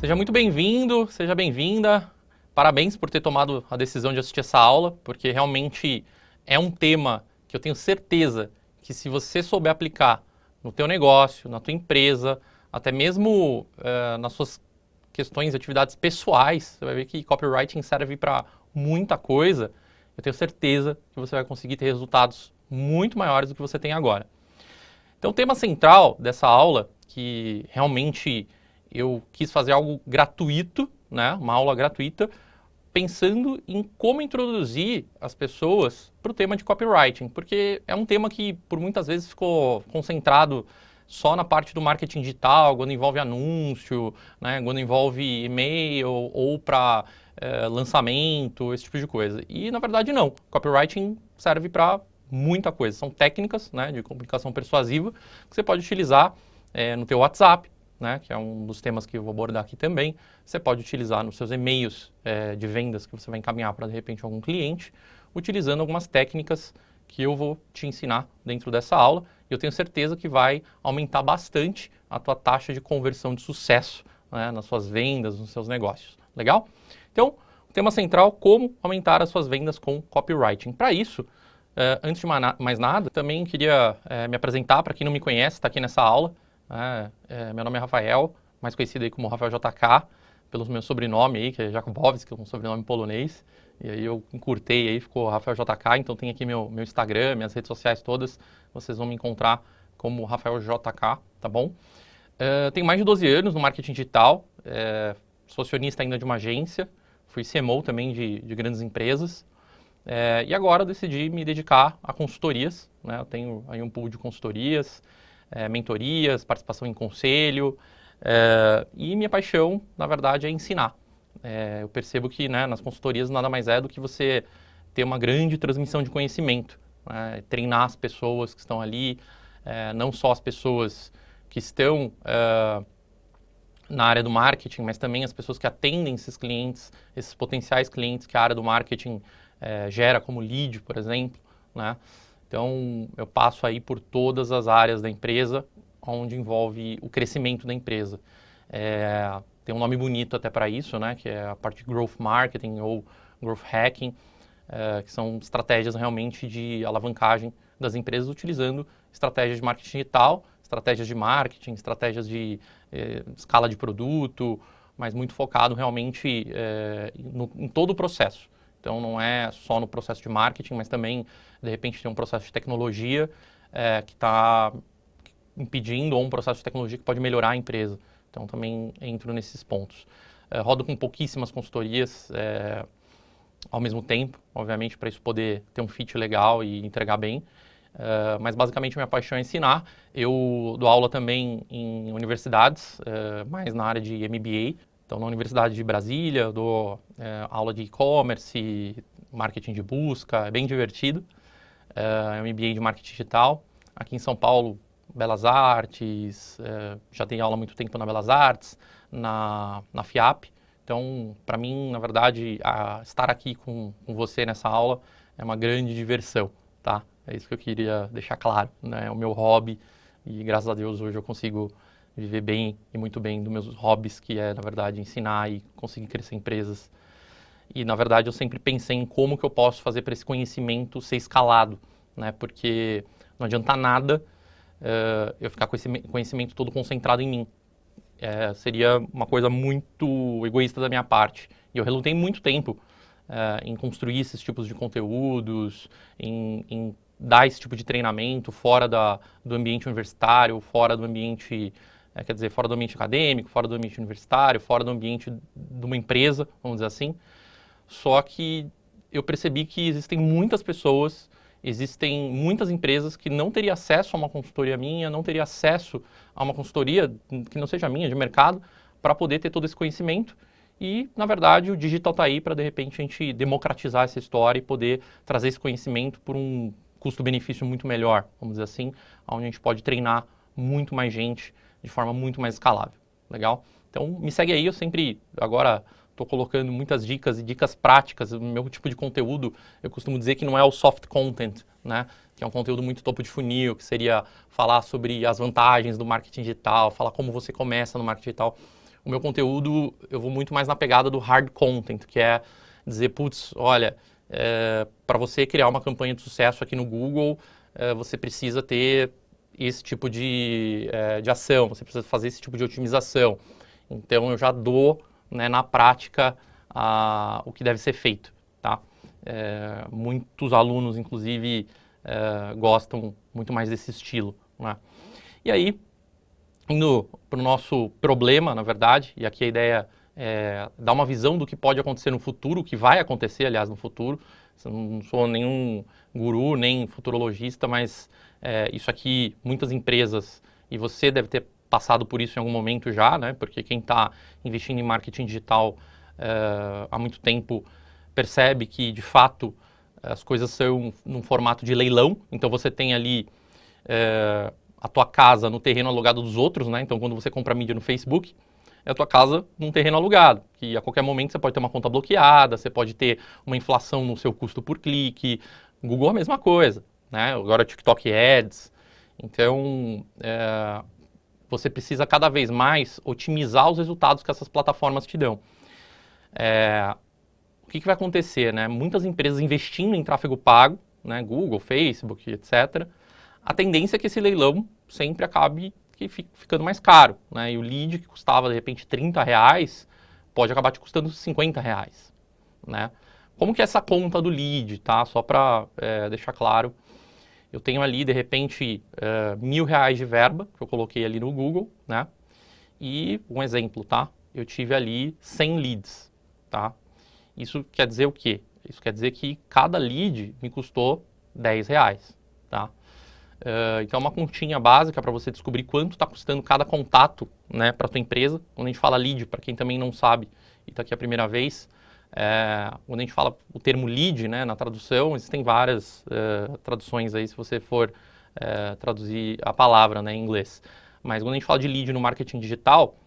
Seja muito bem-vindo, seja bem-vinda. Parabéns por ter tomado a decisão de assistir essa aula, porque realmente é um tema que eu tenho certeza que se você souber aplicar no teu negócio, na tua empresa, até mesmo nas suas questões e atividades pessoais, você vai ver que copywriting serve para muita coisa. Eu tenho certeza que você vai conseguir ter resultados muito maiores do que você tem agora. Então, o tema central dessa aula, que realmente eu quis fazer algo gratuito, né? Uma aula gratuita, pensando em como introduzir as pessoas para o tema de copywriting, porque é um tema que por muitas vezes ficou concentrado só na parte do marketing digital, quando envolve anúncio, né? Quando envolve e-mail ou para lançamento, esse tipo de coisa. E na verdade não, copywriting serve para muita coisa. São técnicas, né, de comunicação persuasiva que você pode utilizar no teu WhatsApp, né, que é um dos temas que eu vou abordar aqui também. Você pode utilizar nos seus e-mails de vendas que você vai encaminhar para, de repente, algum cliente, utilizando algumas técnicas que eu vou te ensinar dentro dessa aula. E eu tenho certeza que vai aumentar bastante a tua taxa de conversão de sucesso, né, nas suas vendas, nos seus negócios. Legal? Então, o tema central, como aumentar as suas vendas com copywriting. Para isso, antes de mais nada, também queria me apresentar para quem não me conhece, está aqui nessa aula. Meu nome é Rafael, mais conhecido aí como Rafael JK, pelo meu sobrenome aí, que é Jakubowski, que é um sobrenome polonês. E aí eu encurtei aí, ficou Rafael JK, então tem aqui meu Instagram, minhas redes sociais todas, vocês vão me encontrar como Rafael JK, tá bom? Tenho mais de 12 anos no marketing digital, sou acionista ainda de uma agência, fui CMO também de grandes empresas. E agora eu decidi me dedicar a consultorias, né? Eu tenho aí um pool de consultorias, mentorias, participação em conselho, e minha paixão, na verdade, é ensinar. Eu percebo que, né, nas consultorias nada mais é do que você ter uma grande transmissão de conhecimento, né? Treinar as pessoas que estão ali, não só as pessoas que estão na área do marketing, mas também as pessoas que atendem esses clientes, esses potenciais clientes que a área do marketing gera como lead, por exemplo, né? Então, eu passo aí por todas as áreas da empresa, onde envolve o crescimento da empresa. Tem um nome bonito até para isso, né? Que é a parte de Growth Marketing ou Growth Hacking, que são estratégias realmente de alavancagem das empresas utilizando estratégias de marketing digital, estratégias de marketing, estratégias de escala de produto, mas muito focado realmente em todo o processo. Então, não é só no processo de marketing, mas também, de repente, tem um processo de tecnologia que está impedindo, ou um processo de tecnologia que pode melhorar a empresa. Então, também entro nesses pontos. Rodo com pouquíssimas consultorias ao mesmo tempo, obviamente, para isso poder ter um fit legal e entregar bem. Mas, basicamente, minha paixão é ensinar. Eu dou aula também em universidades, mais na área de MBA. Então, na Universidade de Brasília, eu dou aula de e-commerce, marketing de busca, é bem divertido. É um MBA de marketing digital. Aqui em São Paulo, Belas Artes, já dei aula há muito tempo na Belas Artes, na FIAP. Então, para mim, na verdade, estar aqui com você nessa aula é uma grande diversão, tá? É isso que eu queria deixar claro, né? É o meu hobby e, graças a Deus, hoje eu consigo viver bem e muito bem dos meus hobbies, que é, na verdade, ensinar e conseguir crescer empresas. E, na verdade, eu sempre pensei em como que eu posso fazer para esse conhecimento ser escalado, né? Porque não adianta nada eu ficar com esse conhecimento todo concentrado em mim. Seria uma coisa muito egoísta da minha parte. E eu relutei muito tempo em construir esses tipos de conteúdos, em dar esse tipo de treinamento fora do ambiente universitário, fora do ambiente... quer dizer, fora do ambiente acadêmico, fora do ambiente universitário, fora do ambiente de uma empresa, vamos dizer assim. Só que eu percebi que existem muitas pessoas, existem muitas empresas que não teriam acesso a uma consultoria minha, não teriam acesso a uma consultoria que não seja minha, de mercado, para poder ter todo esse conhecimento. E, na verdade, o digital está aí para, de repente, a gente democratizar essa história e poder trazer esse conhecimento por um custo-benefício muito melhor, vamos dizer assim, onde a gente pode treinar muito mais gente de forma muito mais escalável, legal? Então, me segue aí, eu sempre, agora, estou colocando muitas dicas e dicas práticas. O meu tipo de conteúdo, eu costumo dizer que não é o soft content, né? Que é um conteúdo muito topo de funil, que seria falar sobre as vantagens do marketing digital, falar como você começa no marketing digital. o meu conteúdo, eu vou muito mais na pegada do hard content, que é dizer, putz, olha, para você criar uma campanha de sucesso aqui no Google, você precisa ter esse tipo de ação, você precisa fazer esse tipo de otimização. Então, eu já dou, né, na prática o que deve ser feito, tá? Muitos alunos, inclusive, gostam muito mais desse estilo, né? E aí, indo para o nosso problema, na verdade, e aqui a ideia é dar uma visão do que pode acontecer no futuro, o que vai acontecer, aliás, no futuro. Eu não sou nenhum guru, nem futurologista, mas isso aqui, muitas empresas, e você deve ter passado por isso em algum momento já, né? Porque quem está investindo em marketing digital há muito tempo percebe que, de fato, as coisas são num formato de leilão. Então, você tem ali a tua casa no terreno alugado dos outros, né? Então, quando você compra mídia no Facebook, é a tua casa num terreno alugado, que a qualquer momento você pode ter uma conta bloqueada, você pode ter uma inflação no seu custo por clique. Google é a mesma coisa, né? Agora TikTok Ads. Então, você precisa cada vez mais otimizar os resultados que essas plataformas te dão. O que vai acontecer, né? Muitas empresas investindo em tráfego pago, né? Google, Facebook, etc. A tendência é que esse leilão sempre acabe ficando mais caro, né? E o lead que custava, de repente, R$30, pode acabar te custando R$50, né? Como que é essa conta do lead, tá? Só para deixar claro, eu tenho ali, de repente, R$1.000 de verba, que eu coloquei ali no Google, né? E, um exemplo, tá? Eu tive ali 100 leads, tá? Isso quer dizer o quê? Isso quer dizer que cada lead me custou R$10, tá? Então, é uma continha básica para você descobrir quanto está custando cada contato, né, para a tua empresa. Quando a gente fala lead, para quem também não sabe e está aqui a primeira vez, quando a gente fala o termo lead, né, na tradução, existem várias traduções aí, se você for traduzir a palavra, né, em inglês. Mas quando a gente fala de lead no marketing digital,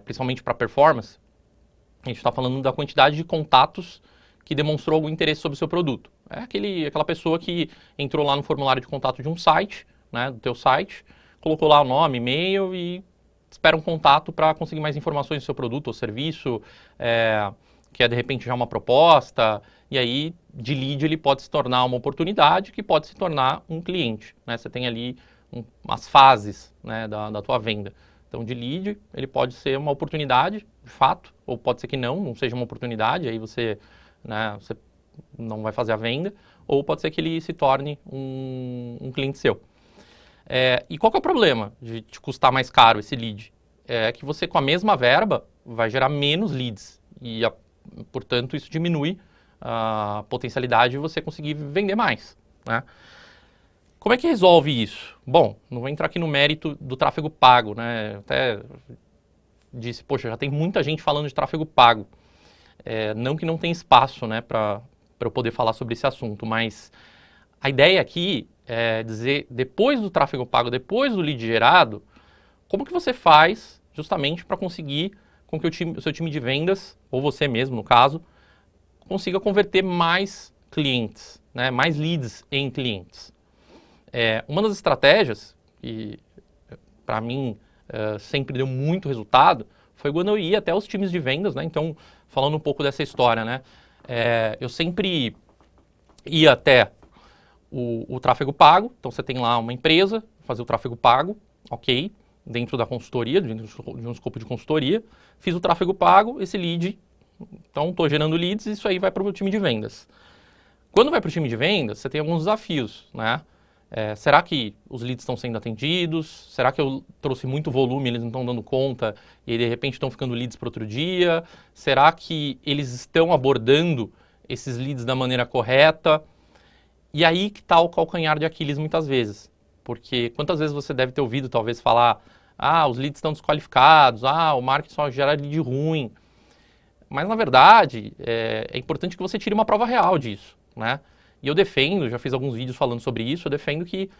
principalmente para performance, a gente está falando da quantidade de contatos que demonstrou algum interesse sobre o seu produto. É aquela pessoa que entrou lá no formulário de contato de um site, né, do teu site, colocou lá o nome, e-mail e espera um contato para conseguir mais informações do seu produto ou serviço, que é de repente já uma proposta, e aí de lead ele pode se tornar uma oportunidade que pode se tornar um cliente, né? Você tem ali as fases, né, da tua venda. Então, de lead, ele pode ser uma oportunidade, de fato, ou pode ser que não seja uma oportunidade, aí você não vai fazer a venda, ou pode ser que ele se torne um cliente seu. E qual que é o problema de te custar mais caro esse lead? É que você, com a mesma verba, vai gerar menos leads, e, portanto, isso diminui a potencialidade de você conseguir vender mais, né? Como é que resolve isso? Bom, não vou entrar aqui no mérito do tráfego pago, né? Até disse, poxa, já tem muita gente falando de tráfego pago. Não que não tenha espaço, né, para eu poder falar sobre esse assunto, mas a ideia aqui é dizer, depois do tráfego pago, depois do lead gerado, como que você faz justamente para conseguir com que o seu time de vendas, ou você mesmo, no caso, consiga converter mais clientes, né, mais leads em clientes. Uma das estratégias que, para mim, sempre deu muito resultado, foi quando eu ia até os times de vendas, né? Então, falando um pouco dessa história, né? Eu sempre ia até o tráfego pago. Então, você tem lá uma empresa, fazer o tráfego pago, ok, dentro da consultoria, dentro de um escopo de consultoria. Fiz o tráfego pago, esse lead, então estou gerando leads, e isso aí vai para o time de vendas. Quando vai para o time de vendas, você tem alguns desafios, né? Será que os leads estão sendo atendidos? Será que eu trouxe muito volume, eles não estão dando conta e de repente estão ficando leads para outro dia? Será que eles estão abordando esses leads da maneira correta? E aí que está o calcanhar de Aquiles muitas vezes. Porque quantas vezes você deve ter ouvido talvez falar, os leads estão desqualificados, o marketing só gera lead ruim. Mas na verdade é importante que você tire uma prova real disso, né? E eu defendo, já fiz alguns vídeos falando sobre isso, eu defendo que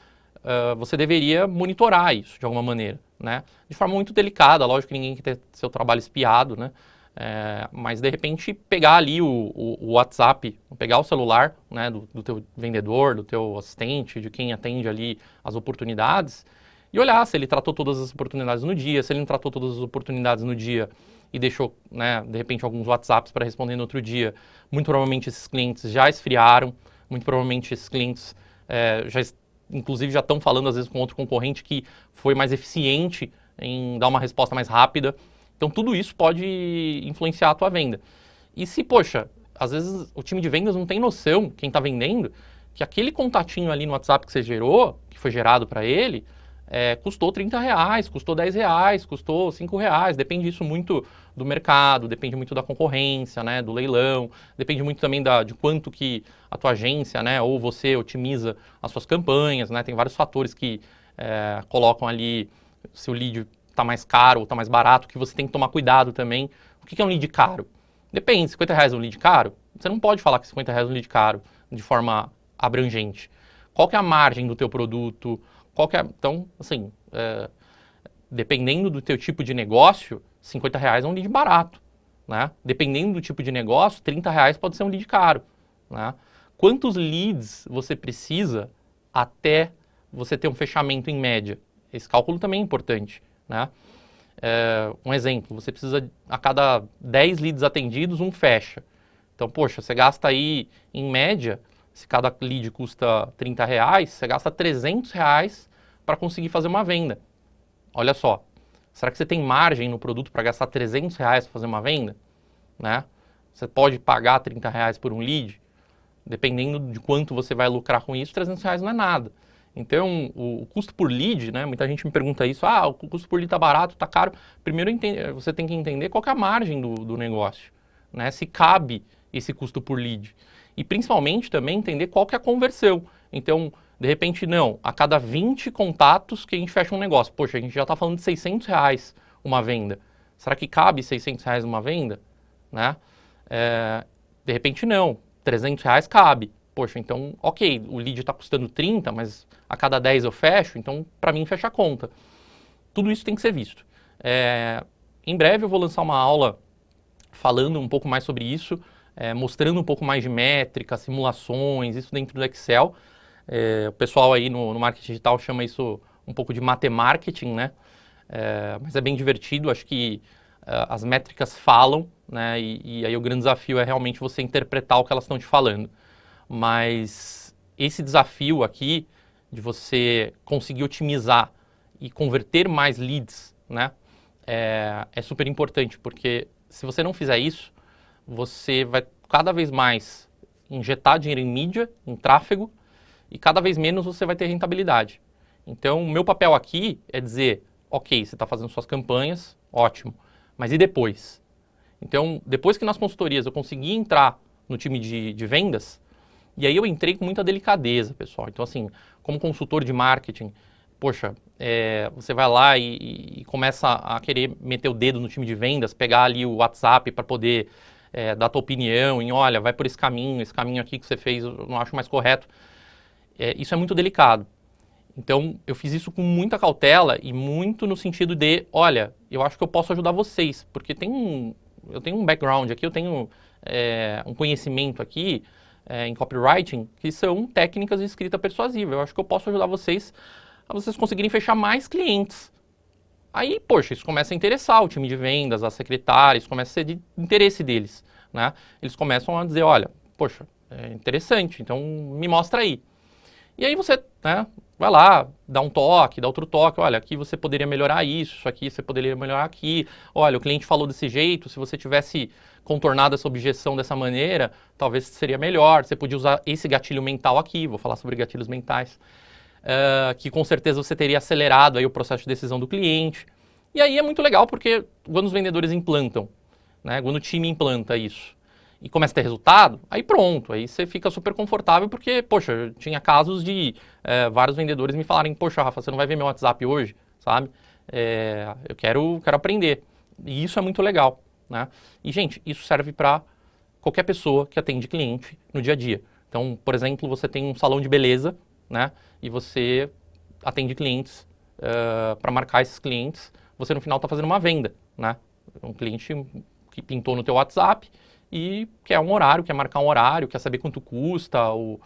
você deveria monitorar isso de alguma maneira, né? De forma muito delicada, lógico que ninguém quer ter seu trabalho espiado, né? Mas de repente pegar ali o WhatsApp, pegar o celular, né, do teu vendedor, do teu assistente, de quem atende ali as oportunidades, e olhar se ele tratou todas as oportunidades no dia, se ele não tratou todas as oportunidades no dia e deixou, né, de repente, alguns WhatsApps para responder no outro dia. Muito provavelmente esses clientes já esfriaram, muito provavelmente esses clientes inclusive já estão falando às vezes com outro concorrente que foi mais eficiente em dar uma resposta mais rápida. Então tudo isso pode influenciar a tua venda. E se, poxa, às vezes o time de vendas não tem noção, quem está vendendo, que aquele contatinho ali no WhatsApp que você gerou, que foi gerado para ele, custou R$30, custou R$10, custou R$5, depende disso muito do mercado, depende muito da concorrência, né, do leilão, depende muito também de quanto que a tua agência, né, ou você otimiza as suas campanhas, né, tem vários fatores que colocam ali se o lead está mais caro ou está mais barato, que você tem que tomar cuidado também. O que é um lead caro? Depende, R$50 é um lead caro? Você não pode falar que R$50 é um lead caro de forma abrangente. Qual que é a margem do teu produto? Então, assim, dependendo do teu tipo de negócio, R$50 é um lead barato, né? Dependendo do tipo de negócio, R$30 pode ser um lead caro, né? Quantos leads você precisa até você ter um fechamento em média? Esse cálculo também é importante, né? Um exemplo, você precisa, a cada 10 leads atendidos, um fecha. Então, poxa, você gasta aí, em média, se cada lead custa R$30, você gasta R$300 para conseguir fazer uma venda. Olha só, será que você tem margem no produto para gastar R$300 para fazer uma venda? Né? Você pode pagar R$30 por um lead? Dependendo de quanto você vai lucrar com isso, R$300 não é nada. Então, o custo por lead, né? Muita gente me pergunta isso, o custo por lead está barato, está caro. Primeiro, você tem que entender qual que é a margem do negócio, né? Se cabe esse custo por lead. E principalmente também entender qual que é a conversão. Então, de repente, não, a cada 20 contatos que a gente fecha um negócio. Poxa, a gente já está falando de R$600 uma venda. Será que cabe R$600 uma venda? Né? De repente, não. R$300 cabe. Poxa, então, ok, o lead está custando 30, mas a cada 10 eu fecho, então, para mim, fecha a conta. Tudo isso tem que ser visto. Em breve eu vou lançar uma aula falando um pouco mais sobre isso, mostrando um pouco mais de métricas, simulações, isso dentro do Excel. O pessoal aí no marketing digital chama isso um pouco de matemarketing, né? Mas é bem divertido, acho que as métricas falam, né? E aí o grande desafio é realmente você interpretar o que elas estão te falando. Mas esse desafio aqui de você conseguir otimizar e converter mais leads, né? É super importante, porque se você não fizer isso, você vai cada vez mais injetar dinheiro em mídia, em tráfego, e cada vez menos você vai ter rentabilidade. Então, o meu papel aqui é dizer, ok, você está fazendo suas campanhas, ótimo, mas e depois? Então, depois que nas consultorias eu consegui entrar no time de vendas, e aí eu entrei com muita delicadeza, pessoal. Então, assim, como consultor de marketing, poxa, você vai lá e começa a querer meter o dedo no time de vendas, pegar ali o WhatsApp para poder dar a tua opinião, em olha, vai por esse caminho aqui que você fez eu não acho mais correto. Isso é muito delicado. Então, eu fiz isso com muita cautela e muito no sentido de, olha, eu acho que eu posso ajudar vocês, porque eu tenho um background aqui, eu tenho um conhecimento aqui em copywriting, que são técnicas de escrita persuasiva. Eu acho que eu posso ajudar vocês a vocês conseguirem fechar mais clientes. Aí, poxa, isso começa a interessar o time de vendas, as secretárias, começa a ser de interesse deles, né? Eles começam a dizer, olha, poxa, é interessante, então me mostra aí. E aí você, né, vai lá, dá um toque, dá outro toque, olha, aqui você poderia melhorar isso aqui você poderia melhorar aqui, olha, o cliente falou desse jeito, se você tivesse contornado essa objeção dessa maneira, talvez seria melhor, você podia usar esse gatilho mental aqui, vou falar sobre gatilhos mentais, que com certeza você teria acelerado aí o processo de decisão do cliente. E aí é muito legal porque quando os vendedores implantam, né, quando o time implanta isso, e começa a ter resultado, aí pronto, aí você fica super confortável porque, poxa, eu tinha casos de vários vendedores me falarem, poxa, Rafa, você não vai ver meu WhatsApp hoje, sabe? Eu quero aprender. E isso é muito legal, né? E, gente, isso serve para qualquer pessoa que atende cliente no dia a dia. Então, por exemplo, você tem um salão de beleza, né? E você atende clientes para marcar esses clientes, você no final está fazendo uma venda, né? Um cliente que pintou no teu WhatsApp e quer um horário, quer marcar um horário, quer saber quanto custa o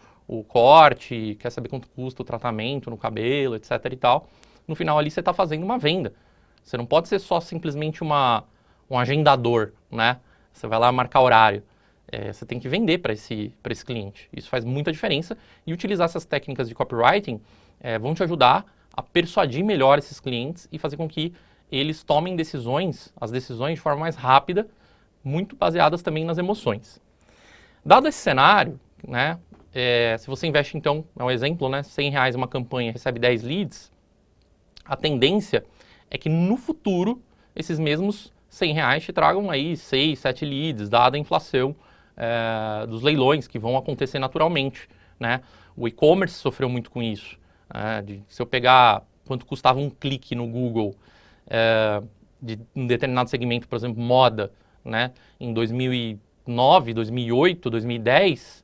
corte, quer saber quanto custa o tratamento no cabelo, etc e tal. no final ali você está fazendo uma venda. Você não pode ser só simplesmente um agendador, né? Você vai lá marcar horário. Você tem que vender para esse cliente. Isso faz muita diferença e utilizar essas técnicas de copywriting vão te ajudar a persuadir melhor esses clientes e fazer com que eles tomem as decisões de forma mais rápida, muito baseadas também nas emoções. Dado esse cenário, né, se você investe então, é um exemplo, né, R$100 uma campanha recebe 10 leads, a tendência é que no futuro esses mesmos R$100 te tragam aí 6, 7 leads, dada a inflação dos leilões que vão acontecer naturalmente, né? O e-commerce sofreu muito com isso. Se eu pegar quanto custava um clique no Google de um determinado segmento, por exemplo, moda, né? Em 2009, 2008, 2010,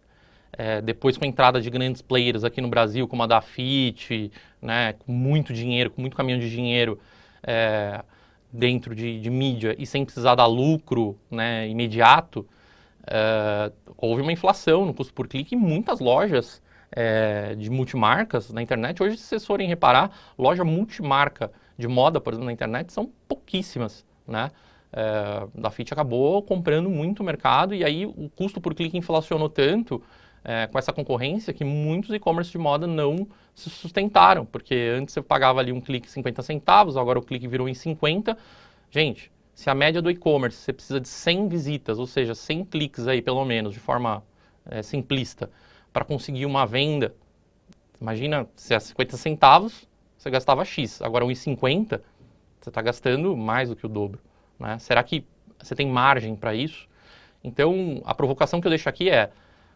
depois com a entrada de grandes players aqui no Brasil, como a Dafit, né? Com muito dinheiro, com muito caminhão de dinheiro dentro de mídia e sem precisar dar lucro, né, imediato, houve uma inflação no custo por clique e muitas lojas de multimarcas na internet. Hoje, se vocês forem reparar, loja multimarca de moda, por exemplo, na internet, são pouquíssimas, né? A Dafit acabou comprando muito mercado e aí o custo por clique inflacionou tanto com essa concorrência que muitos e-commerce de moda não se sustentaram, porque antes você pagava ali um clique 50 centavos, agora o clique virou em 50. Gente, se a média do e-commerce você precisa de 100 visitas, ou seja, 100 cliques aí pelo menos, de forma simplista, para conseguir uma venda, imagina se é 50 centavos, você gastava X, agora 1,50, você está gastando mais do que o dobro, né? Será que você tem margem para isso? Então, a provocação que eu deixo aqui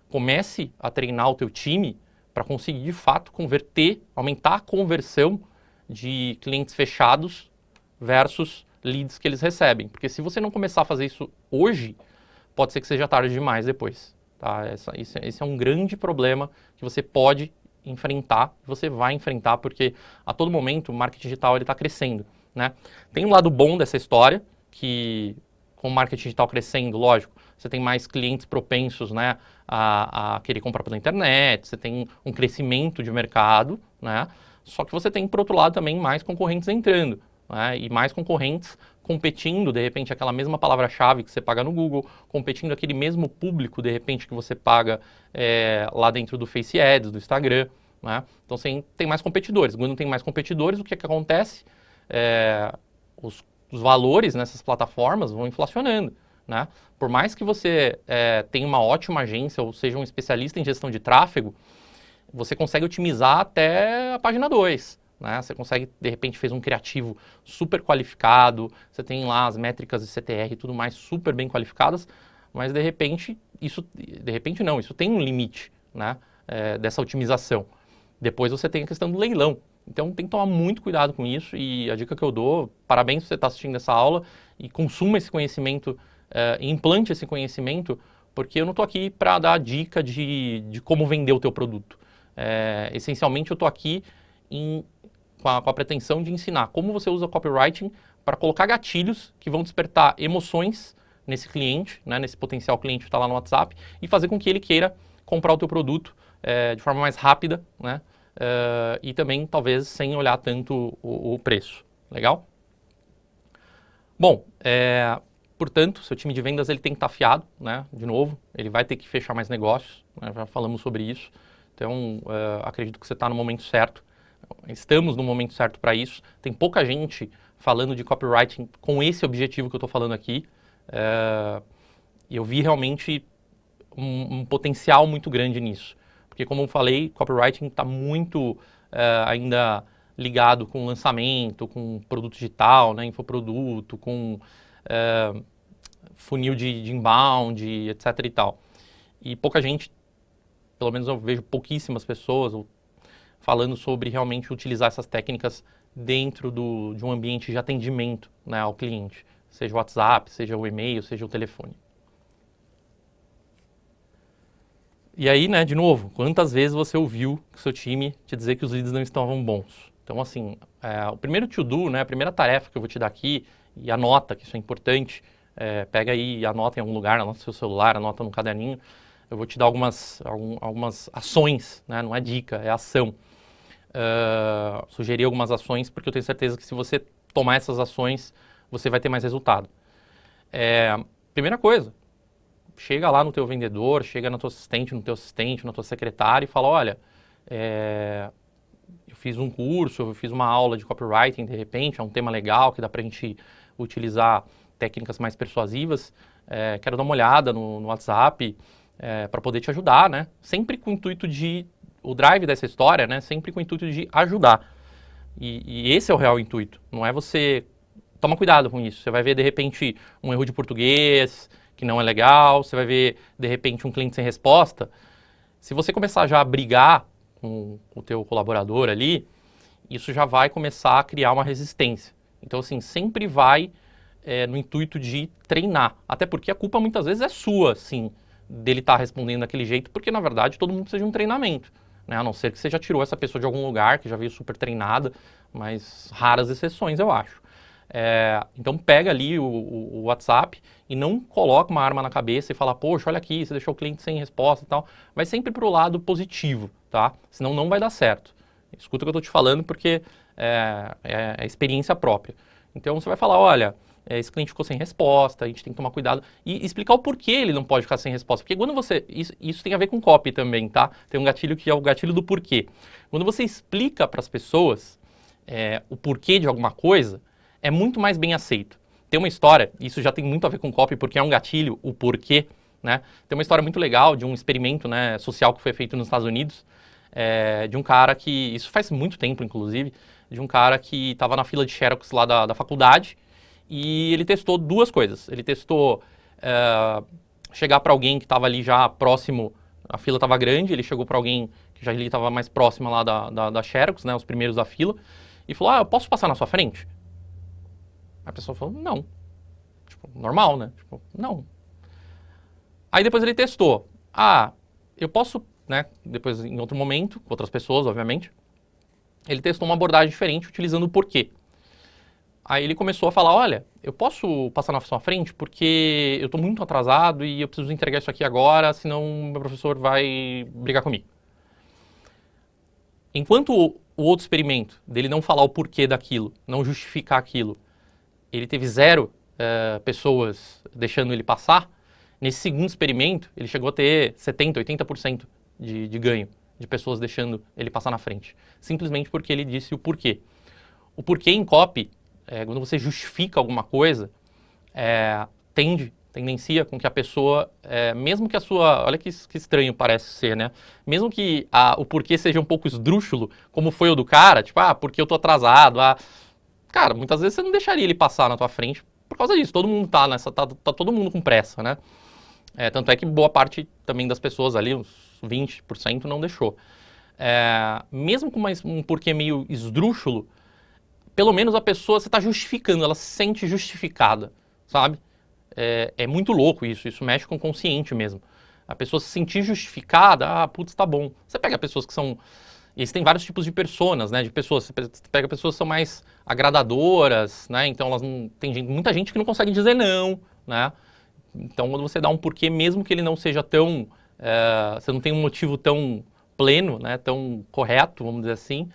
comece a treinar o teu time para conseguir, de fato, aumentar a conversão de clientes fechados versus leads que eles recebem. Porque se você não começar a fazer isso hoje, pode ser que seja tarde demais depois. Tá? Esse é um grande problema que você pode enfrentar, você vai enfrentar, porque a todo momento o marketing digital está crescendo, né? Tem um lado bom dessa história, que com o marketing digital crescendo, lógico, você tem mais clientes propensos, né, a querer comprar pela internet, você tem um crescimento de mercado, né? Só que você tem, por outro lado, também mais concorrentes entrando, né? E mais concorrentes competindo, de repente, aquela mesma palavra-chave que você paga no Google, competindo aquele mesmo público, de repente, que você paga lá dentro do Face Ads, do Instagram, né? Então, você tem mais competidores. Quando tem mais competidores, o que acontece? Os valores nessas plataformas vão inflacionando, né? Por mais que você tenha uma ótima agência ou seja um especialista em gestão de tráfego, você consegue otimizar até a página 2. Né? Você consegue, de repente, fez um criativo super qualificado, você tem lá as métricas de CTR e tudo mais super bem qualificadas, mas de repente isso tem um limite, né, dessa otimização. Depois você tem a questão do leilão. Então tem que tomar muito cuidado com isso e a dica que eu dou, parabéns se você está assistindo essa aula e consuma esse conhecimento, implante esse conhecimento, porque eu não estou aqui para dar dica de como vender o teu produto. Essencialmente eu estou aqui com a pretensão de ensinar como você usa copywriting para colocar gatilhos que vão despertar emoções nesse cliente, né, nesse potencial cliente que está lá no WhatsApp e fazer com que ele queira comprar o teu produto de forma mais rápida, né, e também talvez sem olhar tanto o preço. Legal? Bom, portanto, seu time de vendas ele tem que estar afiado, né, de novo, ele vai ter que fechar mais negócios, né, já falamos sobre isso, então acredito que você está no momento certo. Estamos no momento certo para isso. Tem pouca gente falando de copywriting com esse objetivo que eu estou falando aqui. Eu vi realmente um potencial muito grande nisso. Porque, como eu falei, copywriting está muito ainda ligado com lançamento, com produto digital, né, infoproduto, com funil de inbound, etc. e tal. E pouca gente, pelo menos eu vejo pouquíssimas pessoas, falando sobre realmente utilizar essas técnicas dentro de um ambiente de atendimento, né, ao cliente, seja o WhatsApp, seja o e-mail, seja o telefone. E aí, né, de novo, quantas vezes você ouviu o seu time te dizer que os leads não estavam bons? Então, assim, o primeiro to-do, né, a primeira tarefa que eu vou te dar aqui, e anota que isso é importante, pega aí e anota em algum lugar, anota no seu celular, anota no caderninho, eu vou te dar algumas ações, né, não é dica, é ação. sugerir algumas ações, porque eu tenho certeza que se você tomar essas ações, você vai ter mais resultado. Primeira coisa, chega lá no teu vendedor, chega no teu assistente, na tua secretária e fala, olha, eu fiz um curso, eu fiz uma aula de copywriting, de repente, é um tema legal que dá pra gente utilizar técnicas mais persuasivas, quero dar uma olhada no WhatsApp para poder te ajudar, né? Sempre com o intuito o drive dessa história, né? Sempre com o intuito de ajudar. E esse é o real intuito, não é você... Toma cuidado com isso, você vai ver de repente um erro de português que não é legal, você vai ver de repente um cliente sem resposta. Se você começar já a brigar com o teu colaborador ali, isso já vai começar a criar uma resistência. Então assim, sempre vai no intuito de treinar, até porque a culpa muitas vezes é sua, sim, dele estar respondendo daquele jeito, porque na verdade todo mundo precisa de um treinamento, né? A não ser que você já tirou essa pessoa de algum lugar, que já veio super treinada, mas raras exceções eu acho. Então pega ali o WhatsApp e não coloca uma arma na cabeça e fala, poxa, olha aqui, você deixou o cliente sem resposta e tal. Vai sempre pro lado positivo, tá? Senão não vai dar certo. Escuta o que eu tô te falando porque é experiência própria. Então você vai falar, olha, esse cliente ficou sem resposta, a gente tem que tomar cuidado. E explicar o porquê ele não pode ficar sem resposta. Porque quando você... Isso tem a ver com copy também, tá? Tem um gatilho que é o gatilho do porquê. Quando você explica para as pessoas o porquê de alguma coisa, é muito mais bem aceito. Tem uma história, isso já tem muito a ver com copy, porque é um gatilho, o porquê, né? Tem uma história muito legal de um experimento, né, social que foi feito nos Estados Unidos, de um cara que, isso faz muito tempo, inclusive, de um cara que estava na fila de Xerox lá da faculdade e ele testou duas coisas. Ele testou chegar para alguém que estava ali já próximo, a fila estava grande, ele chegou para alguém que já estava mais próximo lá da Xerox, né, os primeiros da fila, e falou, eu posso passar na sua frente? A pessoa falou, não. Tipo, normal, né? Tipo, não. Aí depois ele testou. Eu posso, né? Depois, em outro momento, com outras pessoas, obviamente, ele testou uma abordagem diferente utilizando o porquê. Aí ele começou a falar, olha, eu posso passar na sua frente porque eu estou muito atrasado e eu preciso entregar isso aqui agora, senão meu professor vai brigar comigo. Enquanto o outro experimento dele não falar o porquê daquilo, não justificar aquilo, ele teve 0 pessoas deixando ele passar, nesse segundo experimento ele chegou a ter 70%, 80% de ganho de pessoas deixando ele passar na frente. Simplesmente porque ele disse o porquê. O porquê em copy, quando você justifica alguma coisa, tendencia com que a pessoa, mesmo que a sua... Olha que estranho parece ser, né? Mesmo que o porquê seja um pouco esdrúxulo, como foi o do cara, tipo, porque eu tô atrasado, cara, muitas vezes você não deixaria ele passar na tua frente por causa disso. Todo mundo tá todo mundo com pressa, né? Tanto é que boa parte também das pessoas ali, uns 20%, não deixou. Mesmo com um porquê meio esdrúxulo, pelo menos a pessoa, você está justificando, ela se sente justificada, sabe? É muito louco isso mexe com o consciente mesmo. A pessoa se sentir justificada, putz, tá bom. Você pega pessoas que são... Existem vários tipos de personas, né? De pessoas. Você pega pessoas que são mais agradadoras, né? Então elas não... Tem muita gente que não consegue dizer não, né? Então quando você dá um porquê, mesmo que ele não seja tão... você não tem um motivo tão pleno, né? Tão correto, vamos dizer assim,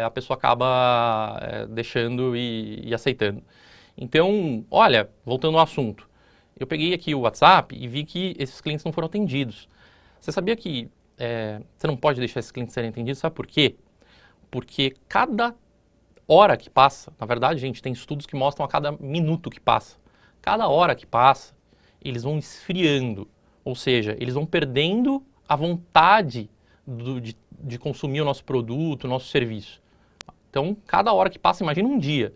a pessoa acaba deixando e aceitando. Então, olha, voltando ao assunto. Eu peguei aqui o WhatsApp e vi que esses clientes não foram atendidos. Você sabia que você não pode deixar esses clientes serem atendidos? Sabe por quê? Porque cada hora que passa, na verdade, gente, tem estudos que mostram a cada minuto que passa. Cada hora que passa, eles vão esfriando. Ou seja, eles vão perdendo a vontade de consumir o nosso produto, o nosso serviço. Então, cada hora que passa, imagina um dia.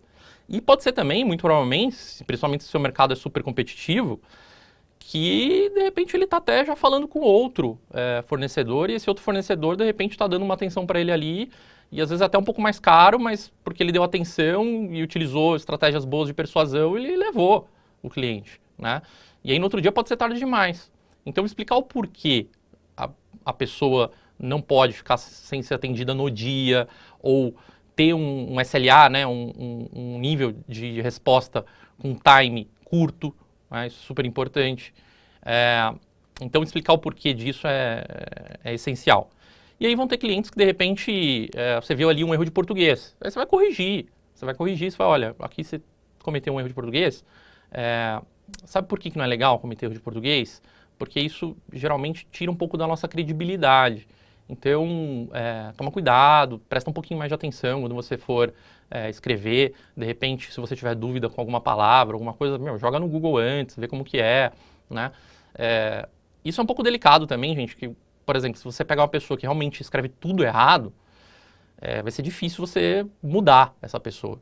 E pode ser também, muito provavelmente, principalmente se o seu mercado é super competitivo, que de repente ele está até já falando com outro fornecedor e esse outro fornecedor de repente está dando uma atenção para ele ali e às vezes até um pouco mais caro, mas porque ele deu atenção e utilizou estratégias boas de persuasão, ele levou o cliente, né? E aí no outro dia pode ser tarde demais. Então explicar o porquê a pessoa não pode ficar sem ser atendida no dia ou ter um SLA, né, um nível de resposta com time curto, né, isso é super importante. Então, explicar o porquê disso é essencial. E aí vão ter clientes que, de repente, você viu ali um erro de português. Aí você vai corrigir. Você vai corrigir e você fala, olha, aqui você cometeu um erro de português. Sabe por que não é legal cometer erro de português? Porque isso geralmente tira um pouco da nossa credibilidade. Então, toma cuidado, presta um pouquinho mais de atenção quando você for escrever. De repente, se você tiver dúvida com alguma palavra, alguma coisa, joga no Google antes, vê como que é, né? Isso é um pouco delicado também, gente, que, por exemplo, se você pegar uma pessoa que realmente escreve tudo errado, vai ser difícil você mudar essa pessoa.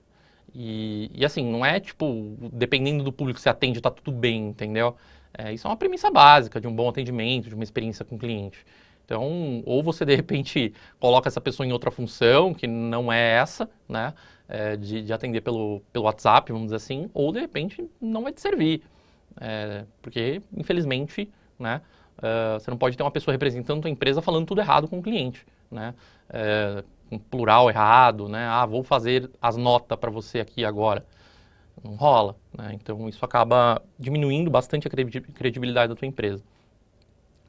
E assim, não é tipo, dependendo do público que você atende, tá tudo bem, entendeu? Isso é uma premissa básica de um bom atendimento, de uma experiência com o cliente. Então, ou você de repente coloca essa pessoa em outra função, que não é essa, né? De atender pelo WhatsApp, vamos dizer assim, ou de repente não vai te servir. Porque, infelizmente, né? Você não pode ter uma pessoa representando a tua empresa falando tudo errado com o cliente, né? Um plural errado, né? Vou fazer as notas para você aqui agora. Não rola, né? Então isso acaba diminuindo bastante a credibilidade da tua empresa.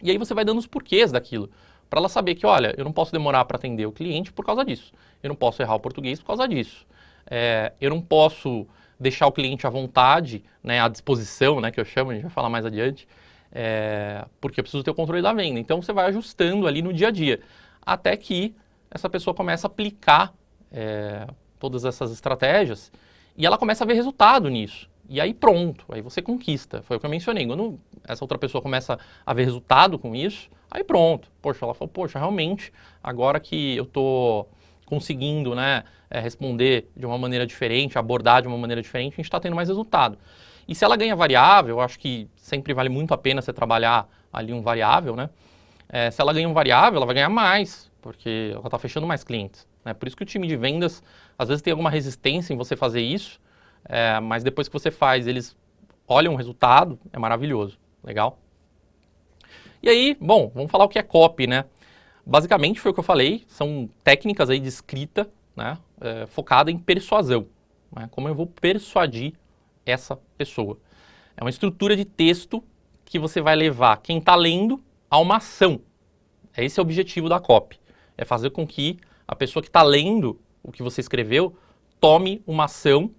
E aí você vai dando os porquês daquilo, para ela saber que, olha, eu não posso demorar para atender o cliente por causa disso. Eu não posso errar o português por causa disso. Eu não posso deixar o cliente à vontade, né, à disposição, né, que eu chamo, a gente vai falar mais adiante, porque eu preciso ter o controle da venda. Então você vai ajustando ali no dia a dia, até que essa pessoa começa a aplicar todas essas estratégias e ela começa a ver resultado nisso. E aí pronto, aí você conquista. Foi o que eu mencionei. Quando essa outra pessoa começa a ver resultado com isso, aí pronto. Poxa, ela falou, poxa, realmente, agora que eu estou conseguindo, né, responder de uma maneira diferente, abordar de uma maneira diferente, a gente está tendo mais resultado. E se ela ganha variável, eu acho que sempre vale muito a pena você trabalhar ali um variável, né? Se ela ganha um variável, ela vai ganhar mais, porque ela está fechando mais clientes, né? Por isso que o time de vendas, às vezes tem alguma resistência em você fazer isso, mas depois que você faz, eles olham o resultado, é maravilhoso, legal? E aí, bom, vamos falar o que é copy, né? Basicamente foi o que eu falei, são técnicas aí de escrita, né, focada em persuasão, né? Como eu vou persuadir essa pessoa. É uma estrutura de texto que você vai levar quem está lendo a uma ação. Esse é o objetivo da copy. É fazer com que a pessoa que está lendo o que você escreveu tome uma ação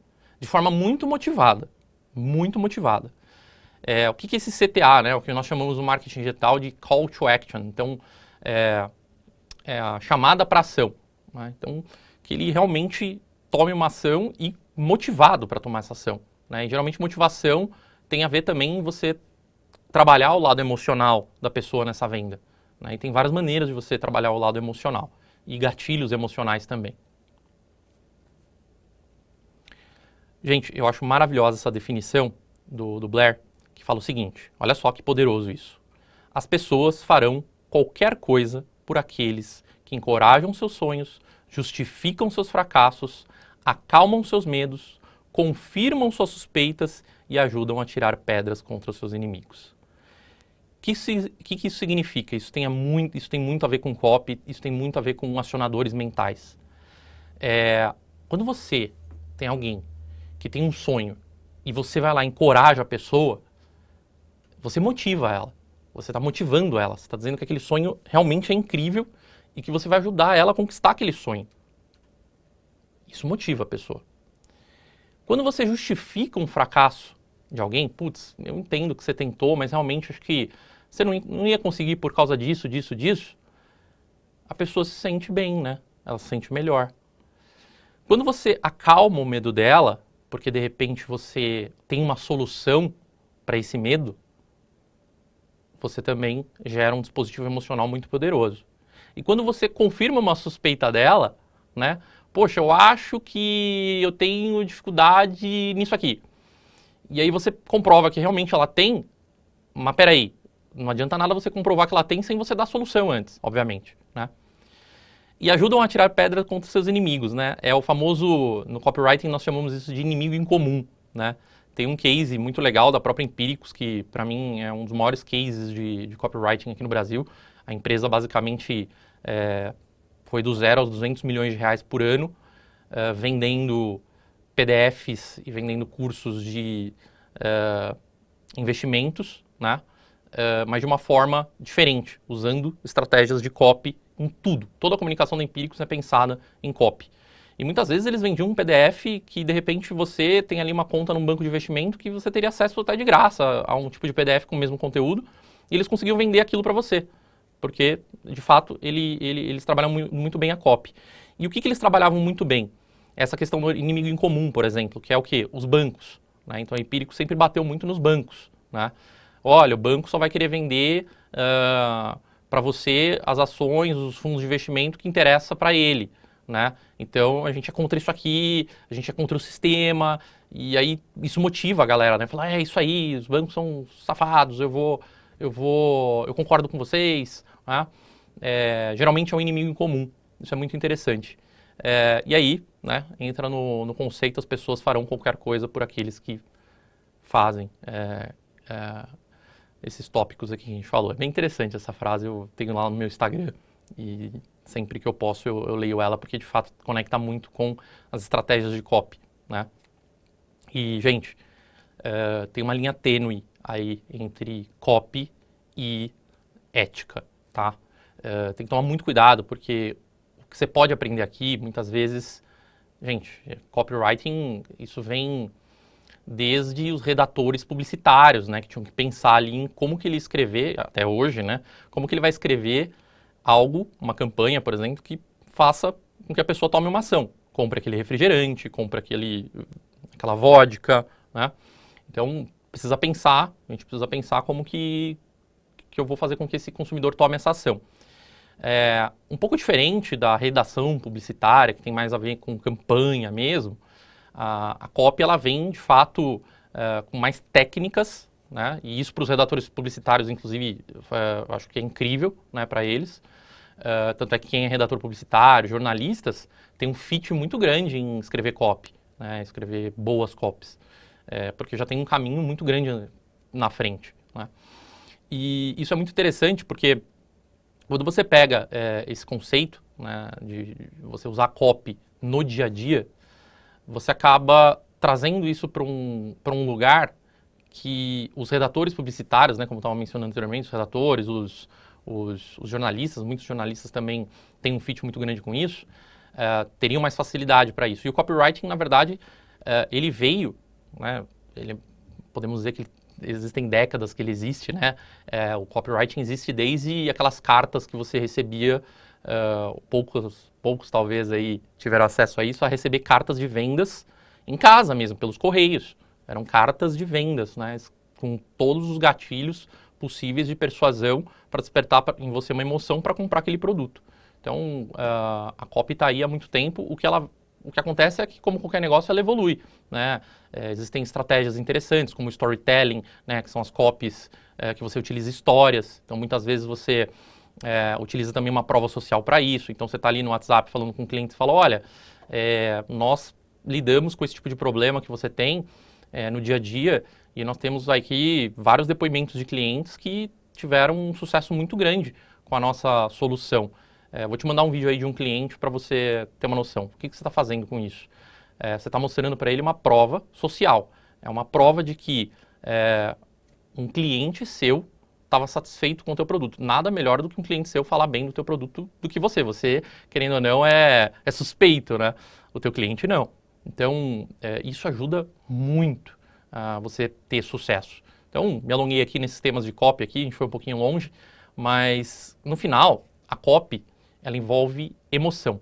de forma muito motivada. Muito motivada. O que é esse CTA, né? O que nós chamamos no marketing digital de Call to Action. Então, é a chamada para ação, né? Então, que ele realmente tome uma ação e motivado para tomar essa ação, né? E geralmente motivação tem a ver também em você trabalhar o lado emocional da pessoa nessa venda, né? E tem várias maneiras de você trabalhar o lado emocional e gatilhos emocionais também. Gente, eu acho maravilhosa essa definição do Blair, que fala o seguinte, olha só que poderoso isso. As pessoas farão qualquer coisa por aqueles que encorajam seus sonhos, justificam seus fracassos, acalmam seus medos, confirmam suas suspeitas e ajudam a tirar pedras contra os seus inimigos. O que isso significa? Isso tem muito a ver com copy, isso tem muito a ver com acionadores mentais. Quando você tem alguém que tem um sonho e você vai lá e encoraja a pessoa, você motiva ela. Você está motivando ela. Você está dizendo que aquele sonho realmente é incrível e que você vai ajudar ela a conquistar aquele sonho. Isso motiva a pessoa. Quando você justifica um fracasso de alguém, putz, eu entendo que você tentou, mas realmente acho que você não ia conseguir por causa disso, disso, disso, a pessoa se sente bem, né? Ela se sente melhor. Quando você acalma o medo dela, porque de repente você tem uma solução para esse medo, você também gera um dispositivo emocional muito poderoso. E quando você confirma uma suspeita dela, né? Poxa, eu acho que eu tenho dificuldade nisso aqui. E aí você comprova que realmente ela tem, mas peraí, não adianta nada você comprovar que ela tem sem você dar a solução antes, obviamente, né? E ajudam a tirar pedra contra seus inimigos, né? É o famoso, no copywriting nós chamamos isso de inimigo em comum, né? Tem um case muito legal da própria Empíricos, que para mim é um dos maiores cases de copywriting aqui no Brasil. A empresa basicamente foi do 0 aos 200 milhões de reais por ano, vendendo PDFs e vendendo cursos de investimentos, né? Mas de uma forma diferente, usando estratégias de copy em tudo. Toda a comunicação da Empíricos é pensada em copy. E muitas vezes eles vendiam um PDF que, de repente, você tem ali uma conta num banco de investimento que você teria acesso até de graça a um tipo de PDF com o mesmo conteúdo, e eles conseguiam vender aquilo para você. Porque, de fato, eles trabalham muito bem a copy. E o que eles trabalhavam muito bem? Essa questão do inimigo em comum, por exemplo, que é o quê? Os bancos. Né? Então, a Empíricos sempre bateu muito nos bancos. Né? Olha, o banco só vai querer vender para você as ações, os fundos de investimento que interessa para ele. Né? Então, a gente é contra isso aqui, a gente é contra o sistema, e aí isso motiva a galera, né? Falar, é isso aí, os bancos são safados, eu concordo com vocês, né? Geralmente é um inimigo em comum, isso é muito interessante. E aí, né, entra no conceito, as pessoas farão qualquer coisa por aqueles que fazem esses tópicos aqui que a gente falou. É bem interessante essa frase, eu tenho lá no meu Instagram, e sempre que eu posso eu leio ela, porque de fato conecta muito com as estratégias de copy, né? E, gente, tem uma linha tênue aí entre copy e ética, tá? Tem que tomar muito cuidado, porque o que você pode aprender aqui, muitas vezes, gente, copywriting, isso vem desde os redatores publicitários, né, que tinham que pensar ali em como que ele escrever, até hoje, né, como que ele vai escrever algo, uma campanha, por exemplo, que faça com que a pessoa tome uma ação. Compre aquele refrigerante, compre aquela vodka, né? Então, a gente precisa pensar como que eu vou fazer com que esse consumidor tome essa ação. Um pouco diferente da redação publicitária, que tem mais a ver com campanha mesmo, a copy, ela vem, de fato, com mais técnicas, né? E isso para os redatores publicitários, inclusive, eu acho que é incrível, né, para eles. Tanto é que quem é redator publicitário, jornalistas, tem um fit muito grande em escrever copy, né, escrever boas copies, porque já tem um caminho muito grande na frente. Né? E isso é muito interessante porque quando você pega esse conceito, né, de você usar copy no dia a dia, você acaba trazendo isso para um lugar que os redatores publicitários, né, como eu estava mencionando anteriormente, os redatores, os jornalistas, muitos jornalistas também têm um fit muito grande com isso, teriam mais facilidade para isso. E o copywriting, na verdade, ele veio, né, podemos dizer que existem décadas que ele existe, né? O copywriting existe desde aquelas cartas que você recebia, poucos talvez aí tiveram acesso a isso, a receber cartas de vendas em casa mesmo, pelos correios. Eram cartas de vendas, né, com todos os gatilhos possíveis de persuasão para despertar em você uma emoção para comprar aquele produto. Então, a copy está aí há muito tempo. O que acontece é que, como qualquer negócio, ela evolui. Né? Existem estratégias interessantes, como o storytelling, né, que são as copies que você utiliza histórias. Então, muitas vezes você utiliza também uma prova social para isso. Então, você está ali no WhatsApp falando com o cliente e fala, olha, nós lidamos com esse tipo de problema que você tem no dia a dia, e nós temos aqui vários depoimentos de clientes que tiveram um sucesso muito grande com a nossa solução. Vou te mandar um vídeo aí de um cliente para você ter uma noção. O que você está fazendo com isso? Você está mostrando para ele uma prova social. É uma prova de que um cliente seu estava satisfeito com o teu produto. Nada melhor do que um cliente seu falar bem do teu produto do que você. Você, querendo ou não, é suspeito, né? O teu cliente não. Então, isso ajuda muito a você ter sucesso. Então, me alonguei aqui nesses temas de copy aqui, a gente foi um pouquinho longe, mas no final, a copy, ela envolve emoção.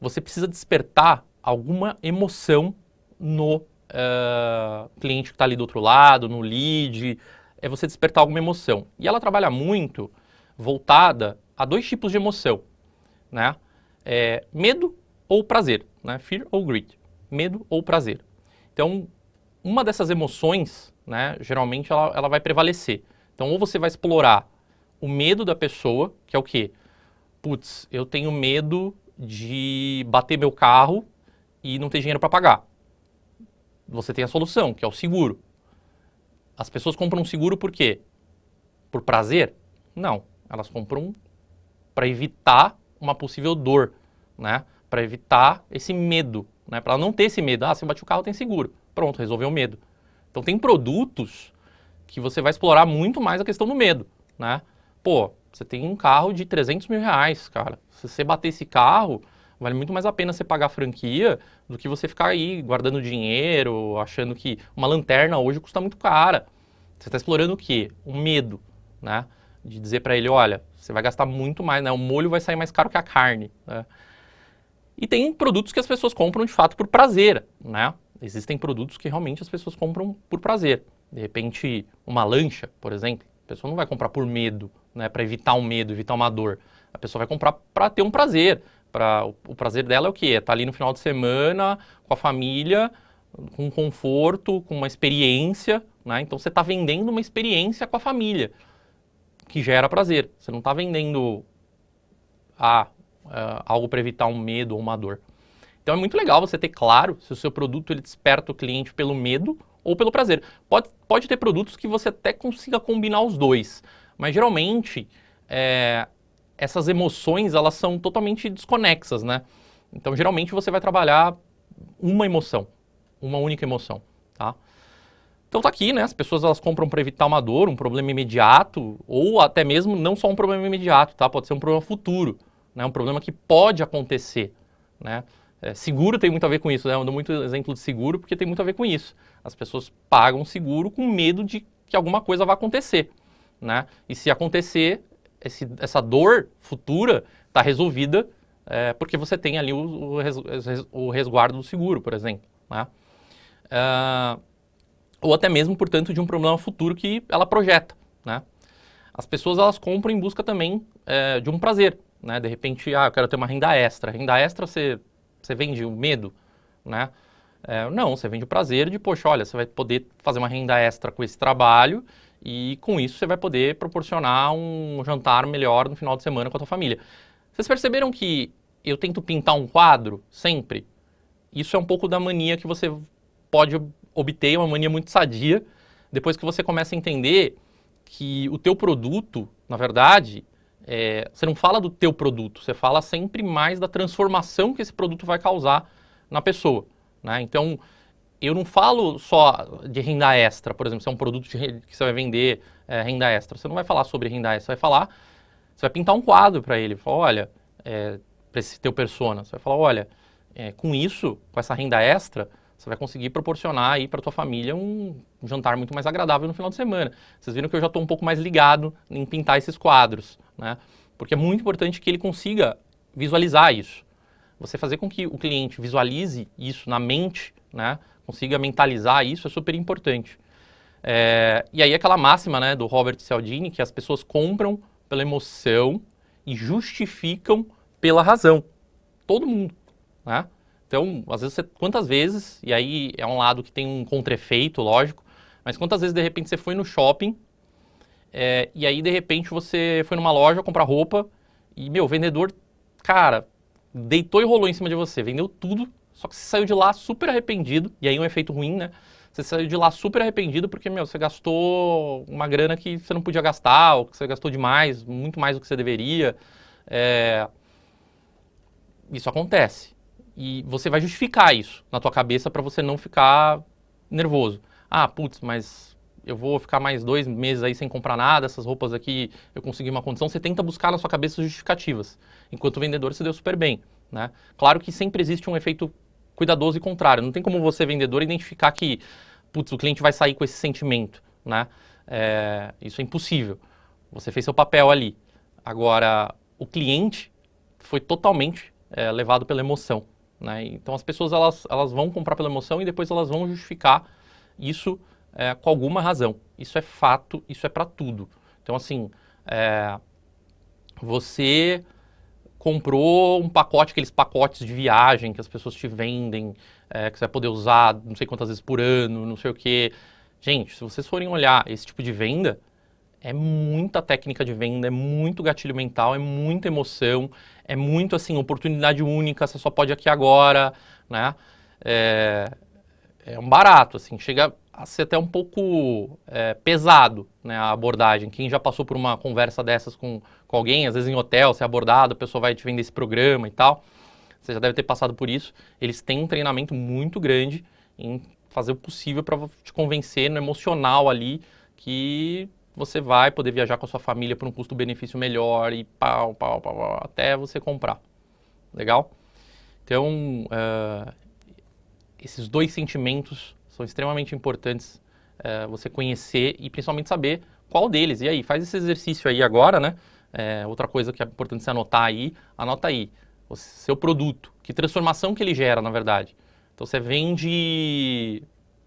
Você precisa despertar alguma emoção no cliente que está ali do outro lado, no lead, você despertar alguma emoção. E ela trabalha muito voltada a dois tipos de emoção, né? Medo ou prazer, né? Fear ou greed, medo ou prazer. Então, uma dessas emoções, né, geralmente ela vai prevalecer. Então, ou você vai explorar o medo da pessoa, que é o quê? Putz, eu tenho medo de bater meu carro e não ter dinheiro para pagar. Você tem a solução, que é o seguro. As pessoas compram um seguro por quê? Por prazer? Não, elas compram para evitar uma possível dor, né? Para evitar esse medo, né? Para não ter esse medo. Se eu bati o carro, tem seguro. Pronto, resolveu o medo. Então, tem produtos que você vai explorar muito mais a questão do medo, né? Pô, Você tem um carro de 300 mil reais, cara. Se você bater esse carro, vale muito mais a pena você pagar a franquia do que você ficar aí guardando dinheiro, achando que uma lanterna hoje custa muito cara. Você está explorando o quê? O medo, né? De dizer para ele, olha, você vai gastar muito mais, né? O molho vai sair mais caro que a carne, né? E tem produtos que as pessoas compram de fato por prazer, né? Existem produtos que realmente as pessoas compram por prazer. De repente, uma lancha, por exemplo, a pessoa não vai comprar por medo, né? Para evitar um medo, evitar uma dor. A pessoa vai comprar para ter um prazer. O prazer dela é o quê? É estar ali no final de semana, com a família, com conforto, com uma experiência, né? Então você está vendendo uma experiência com a família, que gera prazer. Você não está vendendo algo para evitar um medo ou uma dor. Então é muito legal você ter claro se o seu produto ele desperta o cliente pelo medo ou pelo prazer. Pode ter produtos que você até consiga combinar os dois, mas geralmente essas emoções elas são totalmente desconexas, né? Então geralmente você vai trabalhar uma emoção, uma única emoção, tá? Então tá aqui, né? As pessoas elas compram para evitar uma dor, um problema imediato, ou até mesmo não só um problema imediato, tá? Pode ser um problema futuro, né? Um problema que pode acontecer, né? Seguro tem muito a ver com isso, né? Eu dou muito exemplo de seguro porque tem muito a ver com isso. As pessoas pagam seguro com medo de que alguma coisa vai acontecer, né? E se acontecer, essa dor futura está resolvida porque você tem ali o resguardo do seguro, por exemplo, né? Ou até mesmo, portanto, de um problema futuro que ela projeta, né? As pessoas, elas compram em busca também de um prazer, né? De repente, eu quero ter uma renda extra. Renda extra, você vende o medo, né? Não, você vende o prazer de, poxa, olha, você vai poder fazer uma renda extra com esse trabalho e com isso você vai poder proporcionar um jantar melhor no final de semana com a tua família. Vocês perceberam que eu tento pintar um quadro sempre? Isso é um pouco da mania que você pode obter, uma mania muito sadia, depois que você começa a entender que o teu produto, na verdade, você não fala do teu produto, você fala sempre mais da transformação que esse produto vai causar na pessoa, né? Então, eu não falo só de renda extra, por exemplo, se é um produto que você vai vender renda extra, você não vai falar sobre renda extra, você vai pintar um quadro para ele, falar, olha, para esse teu persona, você vai falar, olha, com isso, com essa renda extra, você vai conseguir proporcionar aí para tua família um jantar muito mais agradável no final de semana. Vocês viram que eu já estou um pouco mais ligado em pintar esses quadros, né? Porque é muito importante que ele consiga visualizar isso. Você fazer com que o cliente visualize isso na mente, né? Consiga mentalizar isso é super importante. E aí aquela máxima, né, do Robert Cialdini, que as pessoas compram pela emoção e justificam pela razão. Todo mundo, né? Então, às vezes, quantas vezes, e aí é um lado que tem um contra-efeito, lógico, mas quantas vezes, de repente, você foi no shopping e aí, de repente, você foi numa loja comprar roupa e, o vendedor, cara, deitou e rolou em cima de você, vendeu tudo, só que você saiu de lá super arrependido, e aí um efeito ruim, né? Você saiu de lá super arrependido porque, você gastou uma grana que você não podia gastar, ou que você gastou demais, muito mais do que você deveria. Isso acontece. E você vai justificar isso na tua cabeça para você não ficar nervoso. Putz, mas eu vou ficar mais 2 meses aí sem comprar nada, essas roupas aqui eu consegui uma condição. Você tenta buscar na sua cabeça justificativas, enquanto o vendedor se deu super bem, né? Claro que sempre existe um efeito cuidadoso e contrário. Não tem como você, vendedor, identificar que, putz, o cliente vai sair com esse sentimento, né? Isso é impossível. Você fez seu papel ali. Agora, o cliente foi totalmente levado pela emoção, né? Então as pessoas elas vão comprar pela emoção e depois elas vão justificar isso com alguma razão. Isso é fato, isso é para tudo. Então assim, você comprou um pacote, aqueles pacotes de viagem que as pessoas te vendem, que você vai poder usar não sei quantas vezes por ano, não sei o quê. Gente, se vocês forem olhar esse tipo de venda, é muita técnica de venda, é muito gatilho mental, é muita emoção, é muito, assim, oportunidade única, você só pode aqui agora, né? É um barato, assim, chega a ser até um pouco pesado, né, a abordagem. Quem já passou por uma conversa dessas com alguém, às vezes em hotel, você é abordado, a pessoa vai te vender esse programa e tal, você já deve ter passado por isso. Eles têm um treinamento muito grande em fazer o possível para te convencer no emocional ali que você vai poder viajar com a sua família por um custo-benefício melhor e pau, até você comprar. Legal? Então, esses dois sentimentos são extremamente importantes você conhecer e principalmente saber qual deles. E aí, faz esse exercício aí agora, né? Outra coisa que é importante você anotar aí, anota aí. O seu produto, que transformação que ele gera, na verdade. Então, você vende...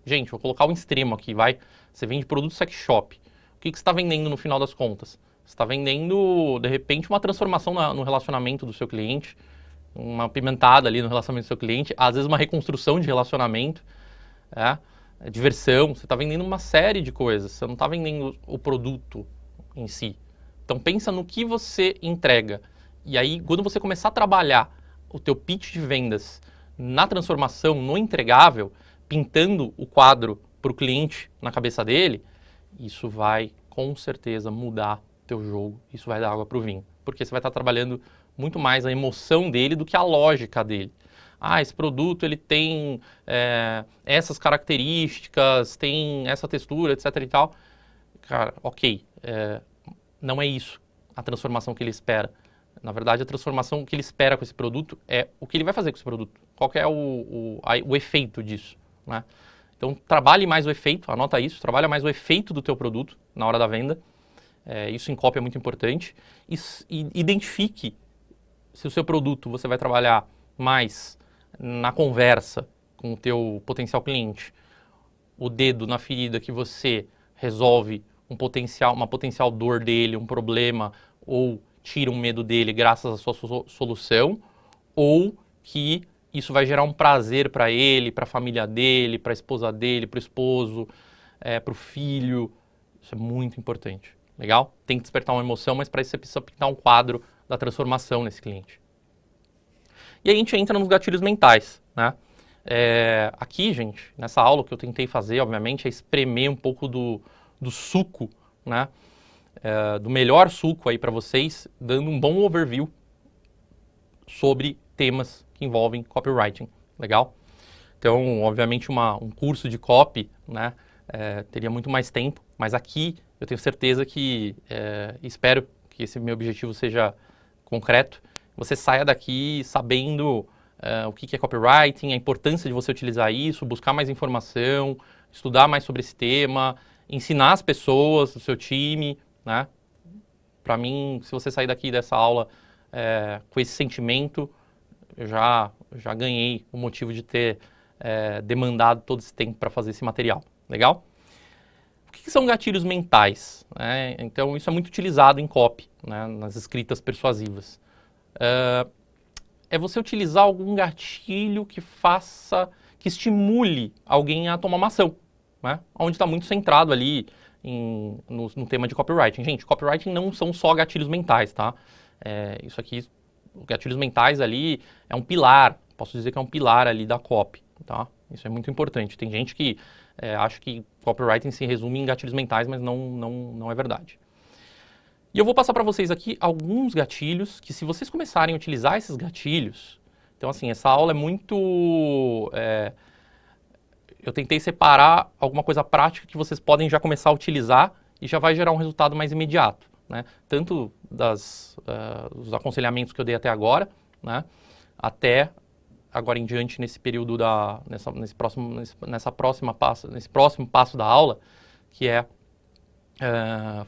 Gente, vou colocar um extremo aqui, vai. Você vende produto sex shop. O que você está vendendo no final das contas? Você está vendendo, de repente, uma transformação no relacionamento do seu cliente, uma apimentada ali no relacionamento do seu cliente, às vezes uma reconstrução de relacionamento, diversão. Você está vendendo uma série de coisas, você não está vendendo o produto em si. Então pensa no que você entrega. E aí, quando você começar a trabalhar o teu pitch de vendas na transformação, no entregável, pintando o quadro para o cliente na cabeça dele, isso vai com certeza mudar teu jogo, isso vai dar água para o vinho. Porque você vai estar trabalhando muito mais a emoção dele do que a lógica dele. Esse produto ele tem essas características, tem essa textura, etc e tal. Cara, ok, não é isso a transformação que ele espera. Na verdade, a transformação que ele espera com esse produto é o que ele vai fazer com esse produto. Qual que é o efeito disso, né? Então, trabalhe mais o efeito, anota isso, trabalha mais o efeito do teu produto na hora da venda. Isso em copy é muito importante. E identifique se o seu produto você vai trabalhar mais na conversa com o teu potencial cliente, o dedo na ferida que você resolve uma potencial dor dele, um problema, ou tira um medo dele graças à sua solução, ou que isso vai gerar um prazer para ele, para a família dele, para a esposa dele, para o esposo, para o filho. Isso é muito importante. Legal? Tem que despertar uma emoção, mas para isso você precisa pintar um quadro da transformação nesse cliente. E aí a gente entra nos gatilhos mentais, né? Aqui, gente, nessa aula, o que eu tentei fazer, obviamente, é espremer um pouco do suco, né? Do melhor suco aí para vocês, dando um bom overview sobre temas que envolvem copywriting. Legal? Então, obviamente, um curso de copy, né? Teria muito mais tempo, mas aqui eu tenho certeza que, espero que esse meu objetivo seja concreto, você saia daqui sabendo o que é copywriting, a importância de você utilizar isso, buscar mais informação, estudar mais sobre esse tema, ensinar as pessoas do seu time, né? Para mim, se você sair daqui dessa aula com esse sentimento, eu já ganhei o motivo de ter demandado todo esse tempo para fazer esse material. Legal? O que são gatilhos mentais? Então, isso é muito utilizado em copy, né, nas escritas persuasivas. É você utilizar algum gatilho que estimule alguém a tomar uma ação, né? Onde está muito centrado ali no tema de copywriting. Gente, copywriting não são só gatilhos mentais, tá? Isso aqui, gatilhos mentais ali é um pilar, posso dizer que é um pilar ali da copy, tá? Isso é muito importante. Tem gente que acha que copywriting se resume em gatilhos mentais, mas não é verdade. E eu vou passar para vocês aqui alguns gatilhos que, se vocês começarem a utilizar esses gatilhos... Então, assim, essa aula é muito... eu tentei separar alguma coisa prática que vocês podem já começar a utilizar e já vai gerar um resultado mais imediato, né? Tanto dos aconselhamentos que eu dei até agora, né? Até agora em diante, nesse período nesse próximo passo da aula, que é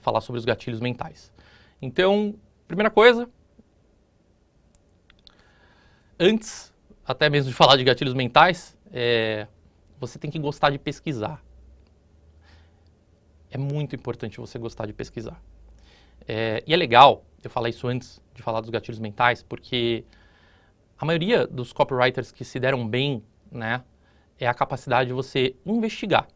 falar sobre os gatilhos mentais. Então, primeira coisa, antes até mesmo de falar de gatilhos mentais, você tem que gostar de pesquisar. É muito importante você gostar de pesquisar. E é legal eu falar isso antes de falar dos gatilhos mentais, porque a maioria dos copywriters que se deram bem, né, é a capacidade de você investigar.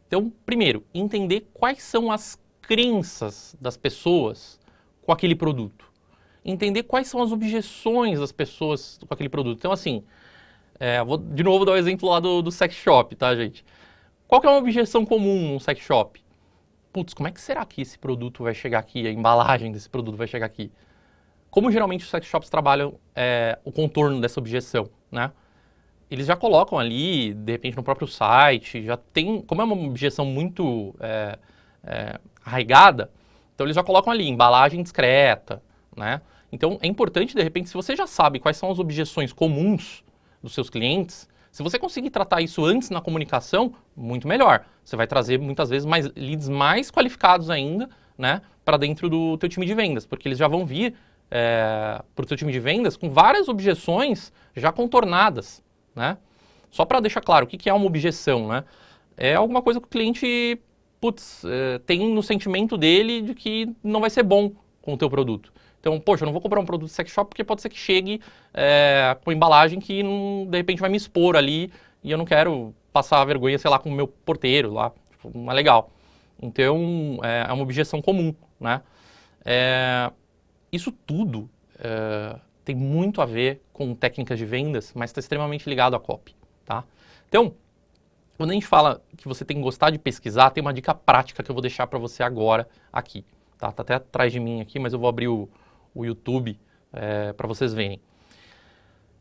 Então, primeiro, entender quais são as crenças das pessoas com aquele produto. Entender quais são as objeções das pessoas com aquele produto. Então, assim, vou de novo dar o exemplo lá do sex shop, tá, gente? Qual que é uma objeção comum num sex shop? Putz, como é que será que esse produto vai chegar aqui, a embalagem desse produto vai chegar aqui? Como geralmente os sex shops trabalham o contorno dessa objeção, né? Eles já colocam ali, de repente, no próprio site, já tem... Como é uma objeção muito arraigada, então eles já colocam ali, embalagem discreta, né? Então é importante, de repente, se você já sabe quais são as objeções comuns dos seus clientes, se você conseguir tratar isso antes na comunicação, muito melhor. Você vai trazer muitas vezes mais leads mais qualificados ainda, né, para dentro do teu time de vendas, porque eles já vão vir para o teu time de vendas com várias objeções já contornadas, né? Só para deixar claro, o que é uma objeção, né? É alguma coisa que o cliente, tem no sentimento dele de que não vai ser bom com o teu produto. Então, poxa, eu não vou comprar um produto do sex shop porque pode ser que chegue com embalagem que de repente vai me expor ali e eu não quero passar vergonha, sei lá, com o meu porteiro lá. Tipo, não é legal. Então, é uma objeção comum, né? Isso tudo tem muito a ver com técnicas de vendas, mas está extremamente ligado à copy, tá? Então, quando a gente fala que você tem que gostar de pesquisar, tem uma dica prática que eu vou deixar para você agora aqui, tá? Tá até atrás de mim aqui, mas eu vou abrir o YouTube para vocês verem.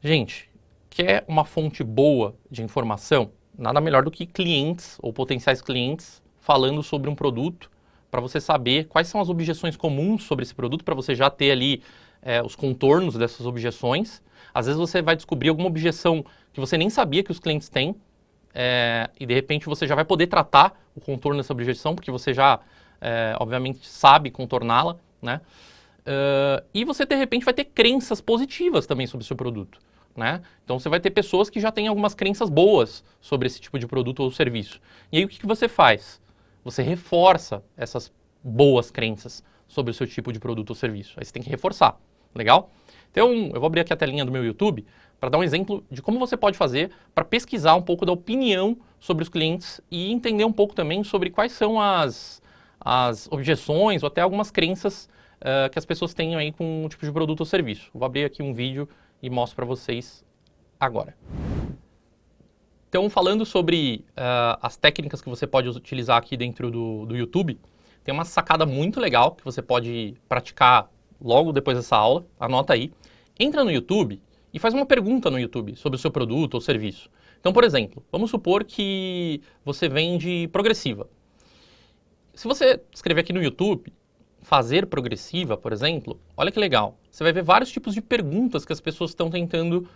Gente, quer uma fonte boa de informação? Nada melhor do que clientes ou potenciais clientes falando sobre um produto para você saber quais são as objeções comuns sobre esse produto, para você já ter ali os contornos dessas objeções. Às vezes você vai descobrir alguma objeção que você nem sabia que os clientes têm e de repente você já vai poder tratar o contorno dessa objeção, porque você já, obviamente, sabe contorná-la, né? E você, de repente, vai ter crenças positivas também sobre o seu produto, né? Então, você vai ter pessoas que já têm algumas crenças boas sobre esse tipo de produto ou serviço. E aí, o que você faz? Você reforça essas boas crenças sobre o seu tipo de produto ou serviço. Aí você tem que reforçar, legal? Então, eu vou abrir aqui a telinha do meu YouTube para dar um exemplo de como você pode fazer para pesquisar um pouco da opinião sobre os clientes e entender um pouco também sobre quais são as objeções ou até algumas crenças que as pessoas tenham aí com um tipo de produto ou serviço. Vou abrir aqui um vídeo e mostro para vocês agora. Então, falando sobre as técnicas que você pode utilizar aqui dentro do YouTube, tem uma sacada muito legal que você pode praticar logo depois dessa aula. Anota aí. Entra no YouTube e faz uma pergunta no YouTube sobre o seu produto ou serviço. Então, por exemplo, vamos supor que você vende progressiva. Se você escrever aqui no YouTube, fazer progressiva, por exemplo, olha que legal. Você vai ver vários tipos de perguntas que as pessoas estão tentando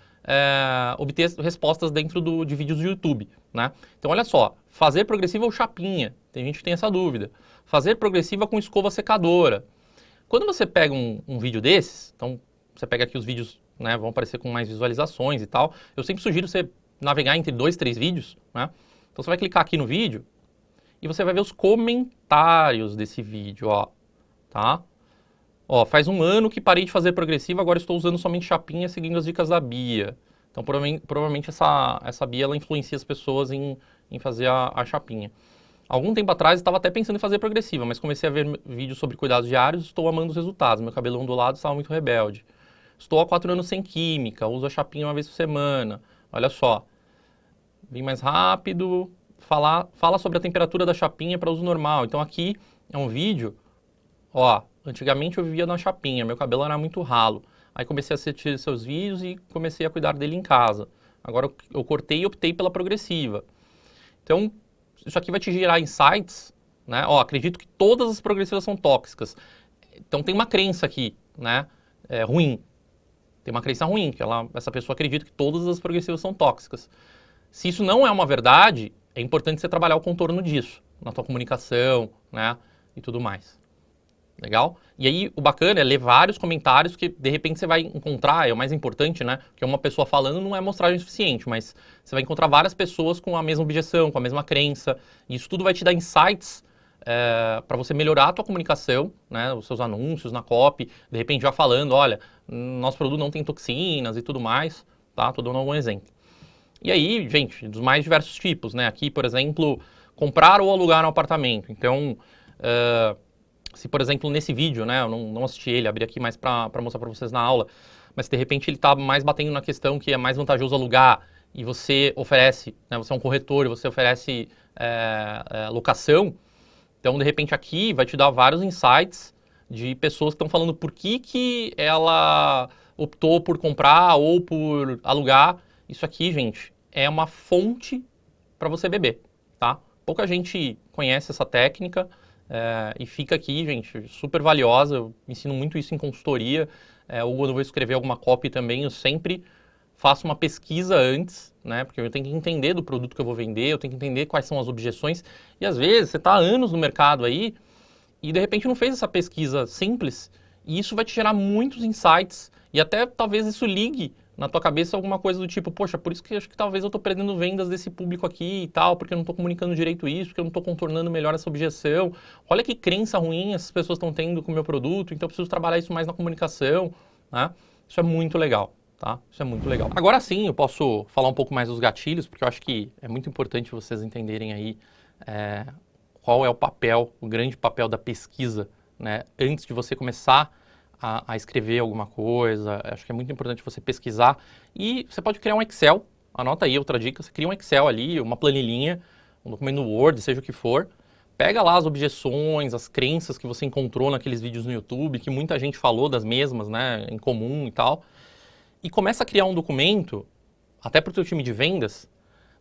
obter respostas dentro de vídeos do YouTube, né? Então, olha só, fazer progressiva ou chapinha? Tem gente que tem essa dúvida. Fazer progressiva com escova secadora. Quando você pega um vídeo desses, então você pega aqui os vídeos, né, vão aparecer com mais visualizações e tal. Eu sempre sugiro você navegar entre 2, 3 vídeos, né? Então você vai clicar aqui no vídeo e você vai ver os comentários desse vídeo, ó. Tá? Ó, faz 1 ano que parei de fazer progressiva, agora estou usando somente chapinha seguindo as dicas da Bia. Então, provavelmente essa Bia ela influencia as pessoas em fazer a chapinha. Algum tempo atrás, estava até pensando em fazer progressiva, mas comecei a ver vídeos sobre cuidados diários e estou amando os resultados. Meu cabelo ondulado estava muito rebelde. Estou há 4 anos sem química, uso a chapinha uma vez por semana. Olha só. Vim mais rápido. Fala sobre a temperatura da chapinha para uso normal. Então, aqui é um vídeo. Ó, antigamente eu vivia na chapinha, meu cabelo era muito ralo. Aí comecei a assistir seus vídeos e comecei a cuidar dele em casa. Agora eu cortei e optei pela progressiva. Então, isso aqui vai te gerar insights, né? Ó, acredito que todas as progressivas são tóxicas. Então tem uma crença aqui, né? Ruim. Tem uma crença ruim, que essa pessoa acredita que todas as progressivas são tóxicas. Se isso não é uma verdade, é importante você trabalhar o contorno disso, na tua comunicação, né? E tudo mais. Legal? E aí, o bacana é ler vários comentários que, de repente, você vai encontrar, é o mais importante, né? Porque uma pessoa falando não é mostragem suficiente, mas você vai encontrar várias pessoas com a mesma objeção, com a mesma crença. E isso tudo vai te dar insights para você melhorar a tua comunicação, né? Os seus anúncios na copy, de repente já falando, olha, nosso produto não tem toxinas e tudo mais, tá? Tô dando algum exemplo. E aí, gente, dos mais diversos tipos, né? Aqui, por exemplo, comprar ou alugar um apartamento. Então, se, por exemplo, nesse vídeo, né, eu não assisti ele, abri aqui mais para mostrar para vocês na aula, mas de repente ele está mais batendo na questão que é mais vantajoso alugar e você oferece, né, você é um corretor e você oferece locação, então de repente aqui vai te dar vários insights de pessoas que estão falando por que ela optou por comprar ou por alugar. Isso aqui, gente, é uma fonte para você beber, tá? Pouca gente conhece essa técnica. E fica aqui, gente, super valiosa. Eu ensino muito isso em consultoria. Ou quando eu vou escrever alguma copy também, eu sempre faço uma pesquisa antes, né? Porque eu tenho que entender do produto que eu vou vender, eu tenho que entender quais são as objeções. E às vezes você está há anos no mercado aí e de repente não fez essa pesquisa simples e isso vai te gerar muitos insights e até talvez isso ligue na tua cabeça alguma coisa do tipo, poxa, por isso que acho que talvez eu estou perdendo vendas desse público aqui e tal, porque eu não estou comunicando direito isso, porque eu não estou contornando melhor essa objeção. Olha que crença ruim essas pessoas estão tendo com o meu produto, então eu preciso trabalhar isso mais na comunicação, né? Isso é muito legal. Tá? Isso é muito legal. Agora sim, eu posso falar um pouco mais dos gatilhos, porque eu acho que é muito importante vocês entenderem aí qual é o papel, o grande papel da pesquisa, né? Antes de você começar a escrever alguma coisa. Acho que é muito importante você pesquisar. E você pode criar um Excel, anota aí outra dica, você cria um Excel ali, uma planilhinha, um documento no Word, seja o que for. Pega lá as objeções, as crenças que você encontrou naqueles vídeos no YouTube, que muita gente falou das mesmas, né, em comum e tal. E começa a criar um documento, até para o teu time de vendas,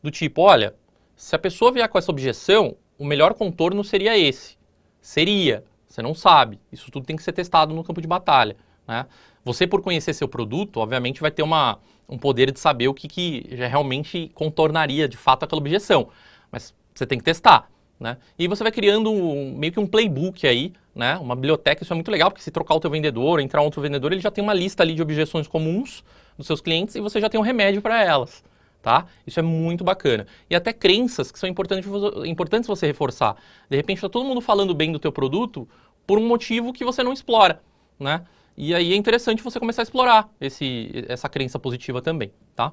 do tipo, olha, se a pessoa vier com essa objeção, o melhor contorno seria esse. Seria, você não sabe. Isso tudo tem que ser testado no campo de batalha, né? Você, por conhecer seu produto, obviamente vai ter um poder de saber o que já realmente contornaria de fato aquela objeção. Mas você tem que testar, né? E aí você vai criando meio que um playbook aí, né? Uma biblioteca. Isso é muito legal, porque se trocar o teu vendedor, entrar outro vendedor, ele já tem uma lista ali de objeções comuns dos seus clientes e você já tem um remédio para elas, tá? Isso é muito bacana. E até crenças que são importantes você reforçar. De repente está todo mundo falando bem do teu produto por um motivo que você não explora, né? E aí é interessante você começar a explorar essa crença positiva também, tá?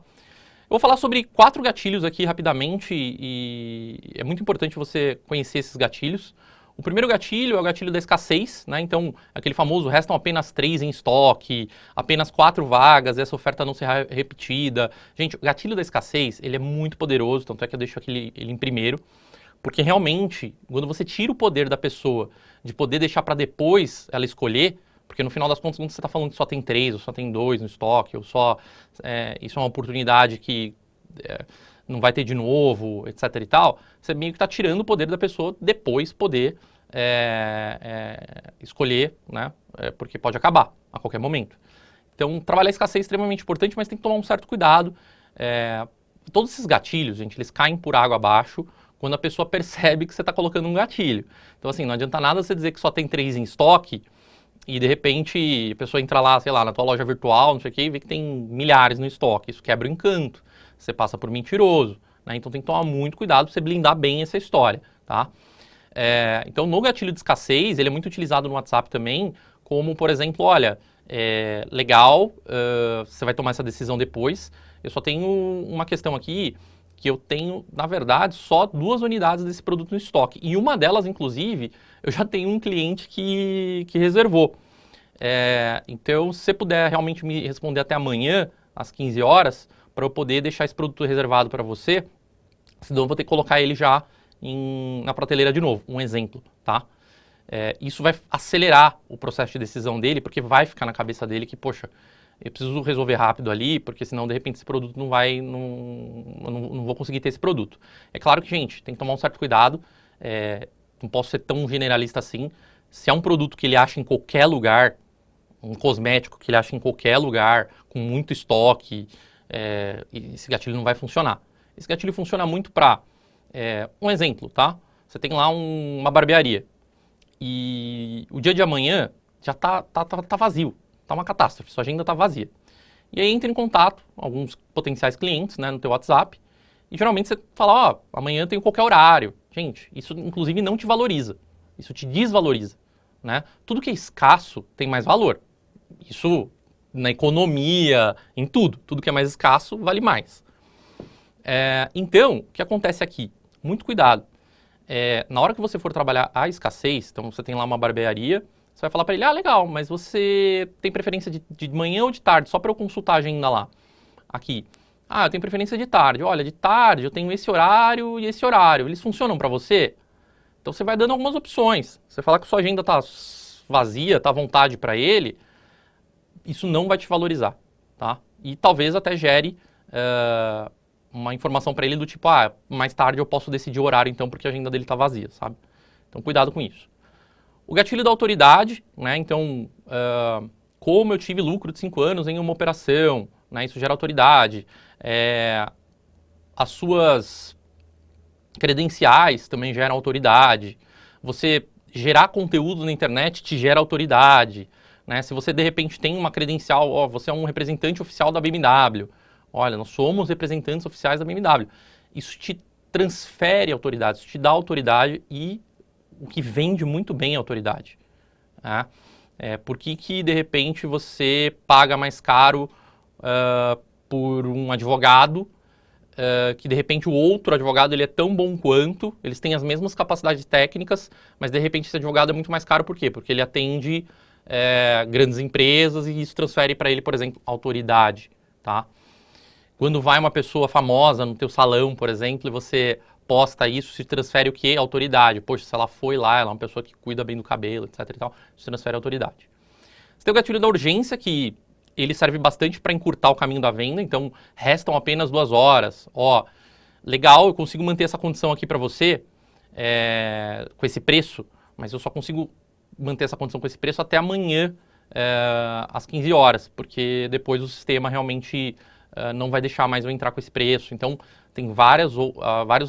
Eu vou falar sobre 4 gatilhos aqui rapidamente e é muito importante você conhecer esses gatilhos. O primeiro gatilho é o gatilho da escassez, né? Então, aquele famoso restam apenas 3 em estoque, apenas 4 vagas, essa oferta não será repetida. Gente, o gatilho da escassez, ele é muito poderoso, tanto é que eu deixo ele em primeiro, porque realmente, quando você tira o poder da pessoa de poder deixar para depois ela escolher, porque no final das contas, quando você está falando que só tem 3, ou só tem 2 no estoque, ou só isso é uma oportunidade que não vai ter de novo, etc e tal, você meio que está tirando o poder da pessoa depois poder escolher, né? Porque pode acabar a qualquer momento. Então, trabalhar a escassez é extremamente importante, mas tem que tomar um certo cuidado. Todos esses gatilhos, gente, eles caem por água abaixo quando a pessoa percebe que você está colocando um gatilho. Então, assim, não adianta nada você dizer que só tem 3 em estoque, e de repente a pessoa entra lá, sei lá, na tua loja virtual, não sei o que, e vê que tem milhares no estoque. Isso quebra o encanto. Você passa por mentiroso, né? Então tem que tomar muito cuidado para você blindar bem essa história, tá? Então no gatilho de escassez, ele é muito utilizado no WhatsApp também, como por exemplo, olha, legal, você vai tomar essa decisão depois. Eu só tenho uma questão aqui, que eu tenho, na verdade, só 2 unidades desse produto no estoque. E uma delas, inclusive, eu já tenho um cliente que reservou. Então, se você puder realmente me responder até amanhã, às 15 horas, para eu poder deixar esse produto reservado para você, senão eu vou ter que colocar ele já na prateleira de novo. Um exemplo, tá? Isso vai acelerar o processo de decisão dele, porque vai ficar na cabeça dele que, poxa, eu preciso resolver rápido ali, porque senão, de repente, esse produto não vou conseguir ter esse produto. É claro que, gente, tem que tomar um certo cuidado, não posso ser tão generalista assim. Se é um produto que ele acha em qualquer lugar, um cosmético que ele acha em qualquer lugar, com muito estoque, esse gatilho não vai funcionar. Esse gatilho funciona muito para, um exemplo, tá? Você tem lá uma barbearia e o dia de amanhã já tá vazio. Tá uma catástrofe, sua agenda tá vazia. E aí entra em contato alguns potenciais clientes, né, no teu WhatsApp, e geralmente você fala, ó, amanhã eu tenho qualquer horário. Gente, isso inclusive não te valoriza, isso te desvaloriza, né? Tudo que é escasso tem mais valor. Isso na economia, em tudo que é mais escasso vale mais. Então, o que acontece aqui? Muito cuidado. Na hora que você for trabalhar a escassez, então você tem lá uma barbearia, você vai falar para ele, legal, mas você tem preferência de manhã ou de tarde? Só para eu consultar a agenda lá. Aqui. Eu tenho preferência de tarde. Olha, de tarde eu tenho esse horário e esse horário. Eles funcionam para você? Então você vai dando algumas opções. Você falar que sua agenda está vazia, está à vontade para ele, isso não vai te valorizar, tá? E talvez até gere uma informação para ele do tipo, mais tarde eu posso decidir o horário então porque a agenda dele está vazia, sabe? Então cuidado com isso. O gatilho da autoridade, né? Então, como eu tive lucro de 5 anos em uma operação, né? Isso gera autoridade. As suas credenciais também geram autoridade. Você gerar conteúdo na internet te gera autoridade, né? Se você de repente tem uma credencial, ó, você é um representante oficial da BMW. Olha, nós somos representantes oficiais da BMW. Isso te transfere autoridade, isso te dá autoridade e o que vende muito bem é autoridade. Né? Por que de repente você paga mais caro por um advogado que de repente o outro advogado ele é tão bom quanto, eles têm as mesmas capacidades técnicas, mas de repente esse advogado é muito mais caro, por quê? Porque ele atende grandes empresas e isso transfere para ele, por exemplo, autoridade, tá? Quando vai uma pessoa famosa no teu salão, por exemplo, e você posta isso, se transfere o quê? Autoridade. Poxa, se ela foi lá, ela é uma pessoa que cuida bem do cabelo, etc e tal, isso transfere autoridade. Você tem o gatilho da urgência, que ele serve bastante para encurtar o caminho da venda, então restam apenas 2 horas. Ó, legal, eu consigo manter essa condição aqui para você com esse preço, mas eu só consigo manter essa condição com esse preço até amanhã, às 15 horas, porque depois o sistema realmente não vai deixar mais eu entrar com esse preço. Então, tem vários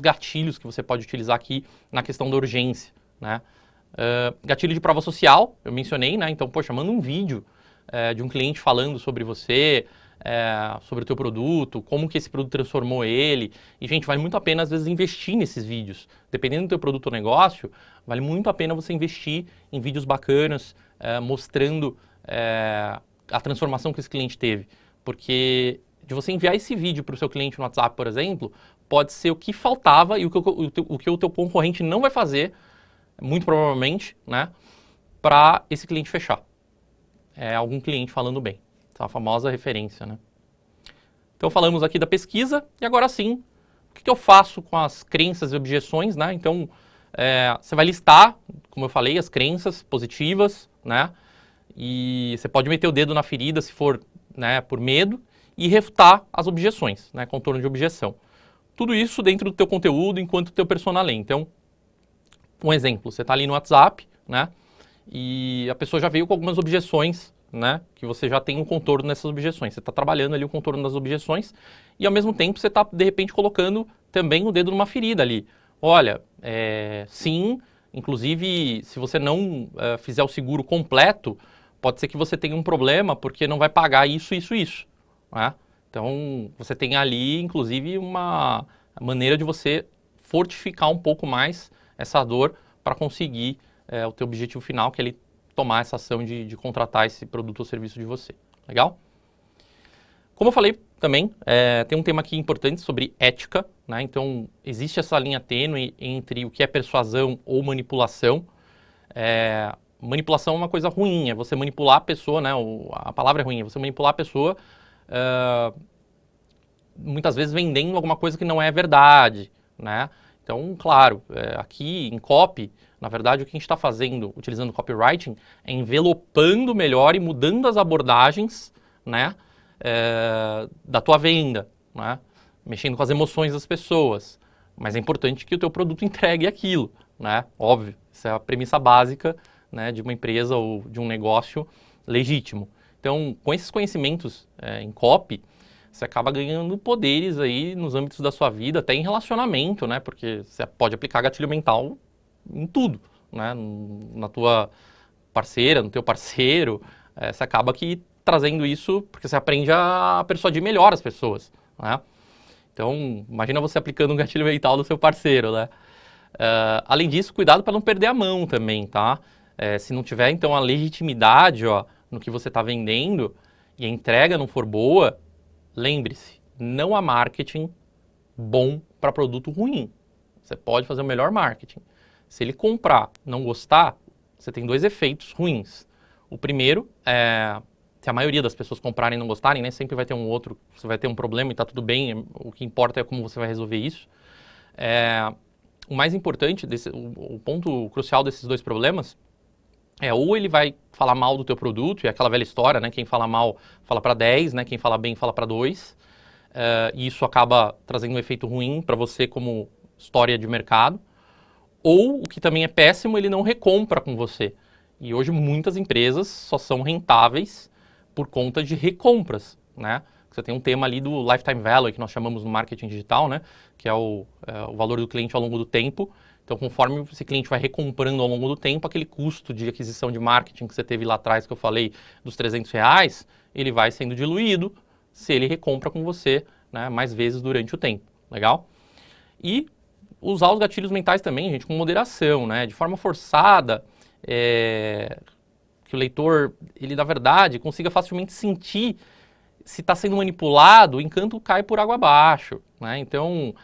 gatilhos que você pode utilizar aqui na questão da urgência, né? Gatilho de prova social, eu mencionei, né? Então, poxa, manda um vídeo de um cliente falando sobre você, sobre o teu produto, como que esse produto transformou ele. E, gente, vale muito a pena, às vezes, investir nesses vídeos. Dependendo do teu produto ou negócio, vale muito a pena você investir em vídeos bacanas, mostrando a transformação que esse cliente teve. Porque de você enviar esse vídeo para o seu cliente no WhatsApp, por exemplo, pode ser o que faltava e o que o teu concorrente não vai fazer, muito provavelmente, né, para esse cliente fechar. Algum cliente falando bem. Essa famosa referência, né? Então, falamos aqui da pesquisa e agora sim, o que eu faço com as crenças e objeções, né? Então, você vai listar, como eu falei, as crenças positivas, né? E você pode meter o dedo na ferida se for, né, por medo, e refutar as objeções, né, contorno de objeção. Tudo isso dentro do teu conteúdo enquanto teu persona lê. Então, um exemplo, você está ali no WhatsApp, né, e a pessoa já veio com algumas objeções, né, que você já tem um contorno nessas objeções. Você está trabalhando ali o contorno das objeções e, ao mesmo tempo, você está, de repente, colocando também o dedo numa ferida ali. Olha, sim, inclusive, se você não fizer o seguro completo, pode ser que você tenha um problema porque não vai pagar isso, isso, isso. Né? Então, você tem ali, inclusive, uma maneira de você fortificar um pouco mais essa dor para conseguir o teu objetivo final, que é ele tomar essa ação de contratar esse produto ou serviço de você. Legal? Como eu falei também, tem um tema aqui importante sobre ética, né? Então, existe essa linha tênue entre o que é persuasão ou manipulação. Manipulação é uma coisa ruim, é você manipular a pessoa, né? A palavra é ruim, é você manipular a pessoa muitas vezes vendendo alguma coisa que não é verdade, né? Então, claro, aqui em copy, na verdade, o que a gente está fazendo, utilizando copywriting, é envelopando melhor e mudando as abordagens, né, da tua venda, né? Mexendo com as emoções das pessoas. Mas é importante que o teu produto entregue aquilo, né? Óbvio, essa é a premissa básica, né, de uma empresa ou de um negócio legítimo. Então, com esses conhecimentos em copy, você acaba ganhando poderes aí nos âmbitos da sua vida, até em relacionamento, né? Porque você pode aplicar gatilho mental em tudo, né? Na tua parceira, no teu parceiro, você acaba aqui trazendo isso porque você aprende a persuadir melhor as pessoas, né? Então, imagina você aplicando um gatilho mental do seu parceiro, né? Além disso, cuidado para não perder a mão também, tá? Se não tiver, então, a legitimidade, ó, no que você está vendendo e a entrega não for boa, lembre-se, não há marketing bom para produto ruim. Você pode fazer o melhor marketing. Se ele comprar, não gostar, você tem 2 efeitos ruins. O primeiro é, se a maioria das pessoas comprarem e não gostarem, né, sempre vai ter um outro, você vai ter um problema e está tudo bem, o que importa é como você vai resolver isso. O mais importante, o ponto crucial desses 2 problemas, ou ele vai falar mal do teu produto, e é aquela velha história, né? Quem fala mal fala para 10, né? Quem fala bem fala para 2. E isso acaba trazendo um efeito ruim para você como história de mercado. Ou, o que também é péssimo, ele não recompra com você. E hoje muitas empresas só são rentáveis por conta de recompras, né? Você tem um tema ali do lifetime value, que nós chamamos no marketing digital, né? Que é o valor do cliente ao longo do tempo. Então, conforme esse cliente vai recomprando ao longo do tempo, aquele custo de aquisição de marketing que você teve lá atrás, que eu falei, dos R$ 300, ele vai sendo diluído se ele recompra com você, né, mais vezes durante o tempo. Legal? E usar os gatilhos mentais também, gente, com moderação, né? De forma forçada, que o leitor, ele na verdade, consiga facilmente sentir se está sendo manipulado, o encanto cai por água abaixo, né? Então,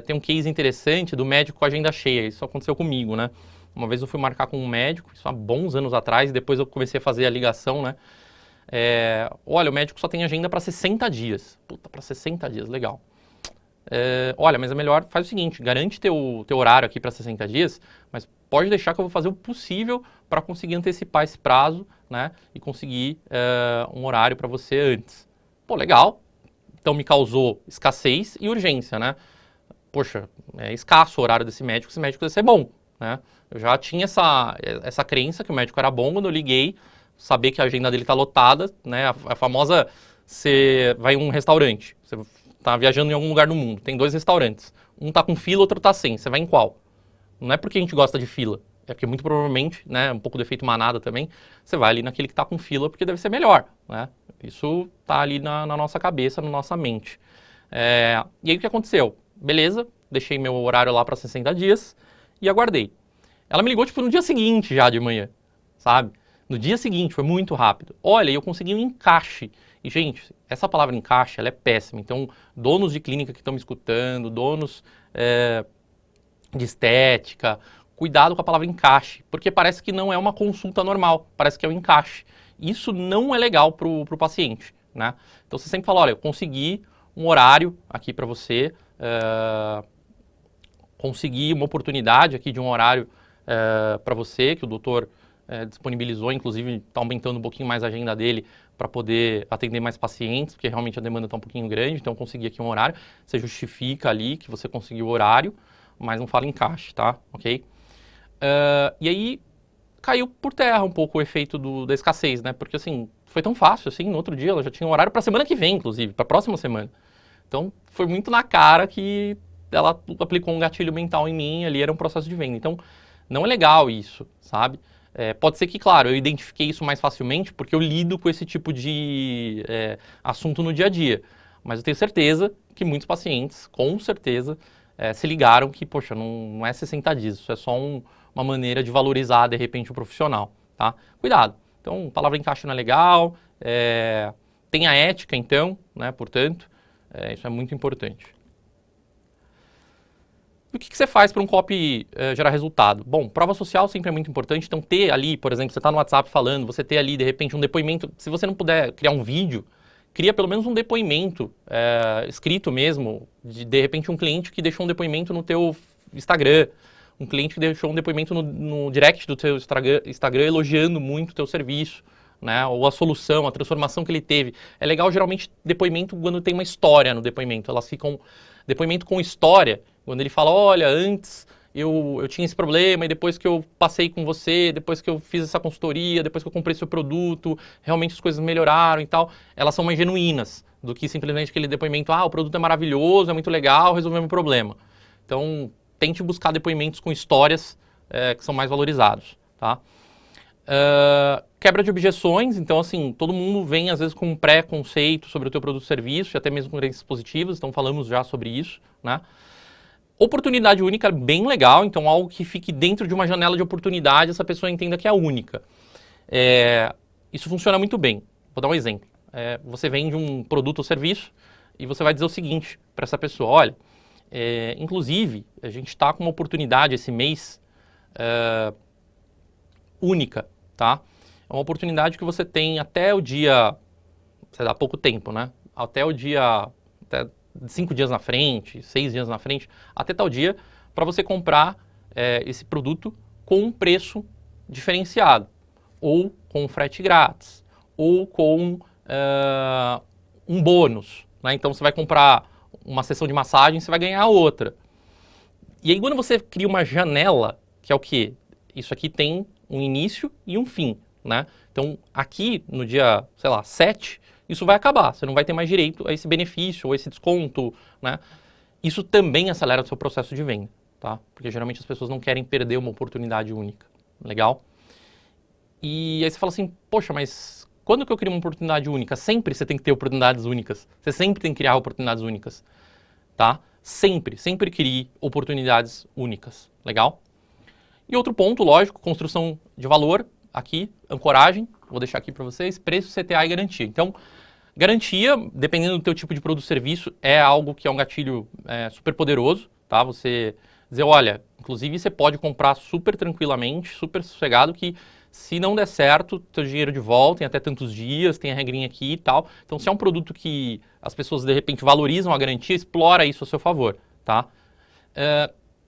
tem um case interessante do médico com a agenda cheia, isso aconteceu comigo, né? Uma vez eu fui marcar com um médico, isso há bons anos atrás, e depois eu comecei a fazer a ligação, né? Olha, o médico só tem agenda para 60 dias. Puta, para 60 dias, legal. Olha, mas é melhor, faz o seguinte, garante teu horário aqui para 60 dias, mas pode deixar que eu vou fazer o possível para conseguir antecipar esse prazo, né? E conseguir um horário para você antes. Pô, legal. Então me causou escassez e urgência, né? Poxa, é escasso o horário desse médico, esse médico deve ser bom, né? Eu já tinha essa crença que o médico era bom quando eu liguei, saber que a agenda dele está lotada, né? A famosa, você vai em um restaurante, você está viajando em algum lugar do mundo, tem 2 restaurantes, um está com fila, outro está sem, você vai em qual? Não é porque a gente gosta de fila, é porque muito provavelmente, né, um pouco do efeito manada também, você vai ali naquele que está com fila porque deve ser melhor, né? Isso está ali na nossa cabeça, na nossa mente. E aí o que aconteceu? Beleza, deixei meu horário lá para 60 dias e aguardei. Ela me ligou tipo no dia seguinte já de manhã, sabe? No dia seguinte, foi muito rápido. Olha, eu consegui um encaixe. E, gente, essa palavra encaixe, ela é péssima. Então, donos de clínica que estão me escutando, donos de estética, cuidado com a palavra encaixe, porque parece que não é uma consulta normal, parece que é um encaixe. Isso não é legal para o paciente, né? Então, você sempre fala, olha, eu consegui um horário aqui para você, consegui uma oportunidade aqui de um horário para você, que o doutor disponibilizou, inclusive está aumentando um pouquinho mais a agenda dele para poder atender mais pacientes, porque realmente a demanda está um pouquinho grande, então consegui aqui um horário, você justifica ali que você conseguiu o horário, mas não fala encaixe, tá? Ok? E aí caiu por terra um pouco o efeito da escassez, né? Porque assim, foi tão fácil assim, no outro dia ela já tinha um horário para a semana que vem, inclusive, para a próxima semana. Então foi muito na cara que ela aplicou um gatilho mental em mim, ali era um processo de venda. Então não é legal isso, sabe? Pode ser que, claro, eu identifiquei isso mais facilmente porque eu lido com esse tipo de assunto no dia a dia. Mas eu tenho certeza que muitos pacientes, com certeza, se ligaram que, poxa, não é 60 dias, isso é só uma maneira de valorizar, de repente, o profissional, tá? Cuidado. Então, palavra encaixe não é legal, tenha ética, então, né, portanto, isso é muito importante. E o que você faz para um copy gerar resultado? Bom, prova social sempre é muito importante, então ter ali, por exemplo, você está no WhatsApp falando, você ter ali, de repente, um depoimento, se você não puder criar um vídeo, cria pelo menos um depoimento escrito mesmo, de repente um cliente que deixou um depoimento no teu Instagram, um cliente que deixou um depoimento no direct do teu Instagram elogiando muito o teu serviço, né, ou a solução, a transformação que ele teve. É legal, geralmente, depoimento quando tem uma história no depoimento, elas ficam, depoimento com história, quando ele fala, olha, antes eu tinha esse problema e depois que eu passei com você, depois que eu fiz essa consultoria, depois que eu comprei seu produto, realmente as coisas melhoraram e tal, elas são mais genuínas do que simplesmente aquele depoimento, o produto é maravilhoso, é muito legal, resolveu meu problema. Então, tente buscar depoimentos com histórias que são mais valorizados, tá? Quebra de objeções, então assim, todo mundo vem às vezes com um pré-conceito sobre o teu produto ou serviço, e até mesmo com crenças positivas, então falamos já sobre isso, né? Oportunidade única é bem legal, então algo que fique dentro de uma janela de oportunidade, essa pessoa entenda que é única. Isso funciona muito bem. Vou dar um exemplo. Você vende um produto ou serviço e você vai dizer o seguinte para essa pessoa, olha, inclusive, a gente está com uma oportunidade esse mês única, tá? É uma oportunidade que você tem até o dia, sei lá, pouco tempo, né? Até 5 dias na frente, 6 dias na frente, até tal dia, para você comprar esse produto com um preço diferenciado, ou com frete grátis, ou com um bônus, né? Então você vai comprar uma sessão de massagem, você vai ganhar outra. E aí quando você cria uma janela, que é o quê? Isso aqui tem um início e um fim, né? Então, aqui no dia, sei lá, 7, isso vai acabar. Você não vai ter mais direito a esse benefício ou esse desconto, né? Isso também acelera o seu processo de venda, tá? Porque geralmente as pessoas não querem perder uma oportunidade única. Legal? E aí você fala assim, poxa, mas quando que eu crio uma oportunidade única? Sempre você tem que ter oportunidades únicas. Você sempre tem que criar oportunidades únicas, tá? Sempre crie oportunidades únicas. Legal? E outro ponto, lógico, construção de valor, aqui, ancoragem, vou deixar aqui para vocês, preço, CTA e garantia. Então, garantia, dependendo do teu tipo de produto ou serviço, é algo que é um gatilho super poderoso, tá? Você dizer, olha, inclusive você pode comprar super tranquilamente, super sossegado, que se não der certo, teu dinheiro de volta em até tantos dias, tem a regrinha aqui e tal. Então, se é um produto que as pessoas, de repente, valorizam a garantia, explora isso a seu favor, tá?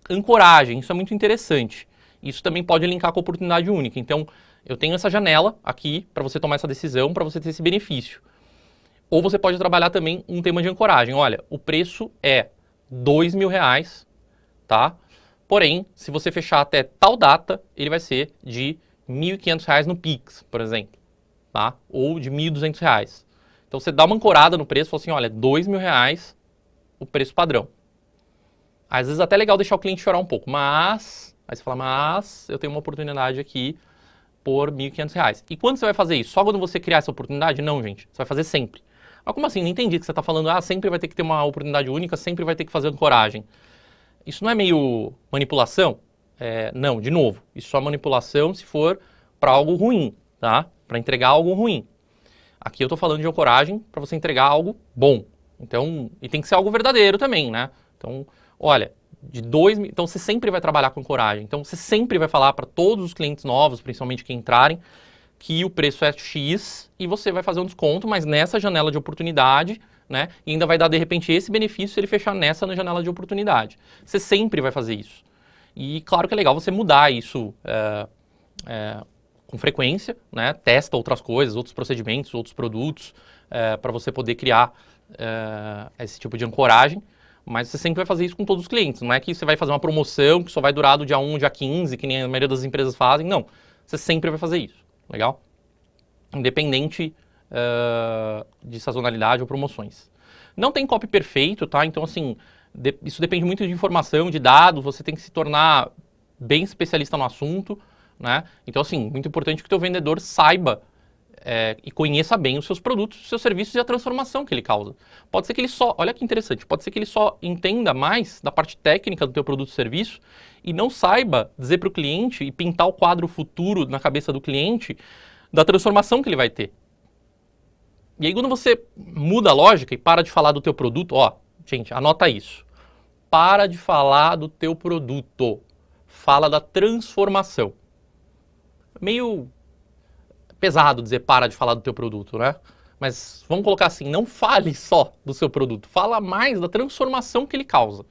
Ancoragem, isso é muito interessante. Isso também pode linkar com a oportunidade única. Então, eu tenho essa janela aqui para você tomar essa decisão, para você ter esse benefício. Ou você pode trabalhar também um tema de ancoragem. Olha, o preço é R$2.000, tá? Porém, se você fechar até tal data, ele vai ser de R$1.500 no Pix, por exemplo, tá? Ou de R$1.200. Então, você dá uma ancorada no preço e fala assim, olha, R$2.000 o preço padrão. Às vezes até é legal deixar o cliente chorar um pouco, mas... Aí você fala, mas eu tenho uma oportunidade aqui por R$1.500. E quando você vai fazer isso? Só quando você criar essa oportunidade? Não, gente. Você vai fazer sempre. Mas como assim? Não entendi que você está falando, sempre vai ter que ter uma oportunidade única, sempre vai ter que fazer ancoragem. Isso não é meio manipulação? Não, de novo, isso só é manipulação se for para algo ruim, tá? Para entregar algo ruim. Aqui eu estou falando de ancoragem para você entregar algo bom. Então, e tem que ser algo verdadeiro também, né? Então, olha, então você sempre vai trabalhar com ancoragem. Então, você sempre vai falar para todos os clientes novos, principalmente que entrarem, que o preço é X e você vai fazer um desconto, mas nessa janela de oportunidade, né? E ainda vai dar, de repente, esse benefício se ele fechar nessa na janela de oportunidade. Você sempre vai fazer isso. E claro que é legal você mudar isso com frequência, né? Testa outras coisas, outros procedimentos, outros produtos, para você poder criar esse tipo de ancoragem. Mas você sempre vai fazer isso com todos os clientes. Não é que você vai fazer uma promoção que só vai durar do dia 1 ao dia 15, que nem a maioria das empresas fazem. Não. Você sempre vai fazer isso. Legal? Independente de sazonalidade ou promoções. Não tem copy perfeito, tá? Então, assim, isso depende muito de informação, de dados. Você tem que se tornar bem especialista no assunto, né? Então, assim, muito importante que o teu vendedor saiba e conheça bem os seus produtos, os seus serviços e a transformação que ele causa. Pode ser que ele olha que interessante, pode ser que ele só entenda mais da parte técnica do teu produto ou serviço e não saiba dizer para o cliente e pintar o quadro futuro na cabeça do cliente da transformação que ele vai ter. E aí quando você muda a lógica e para de falar do teu produto, gente, anota isso. Para de falar do teu produto, fala da transformação. Meio pesado dizer para de falar do teu produto, né? Mas vamos colocar assim, não fale só do seu produto, fala mais da transformação que ele causa,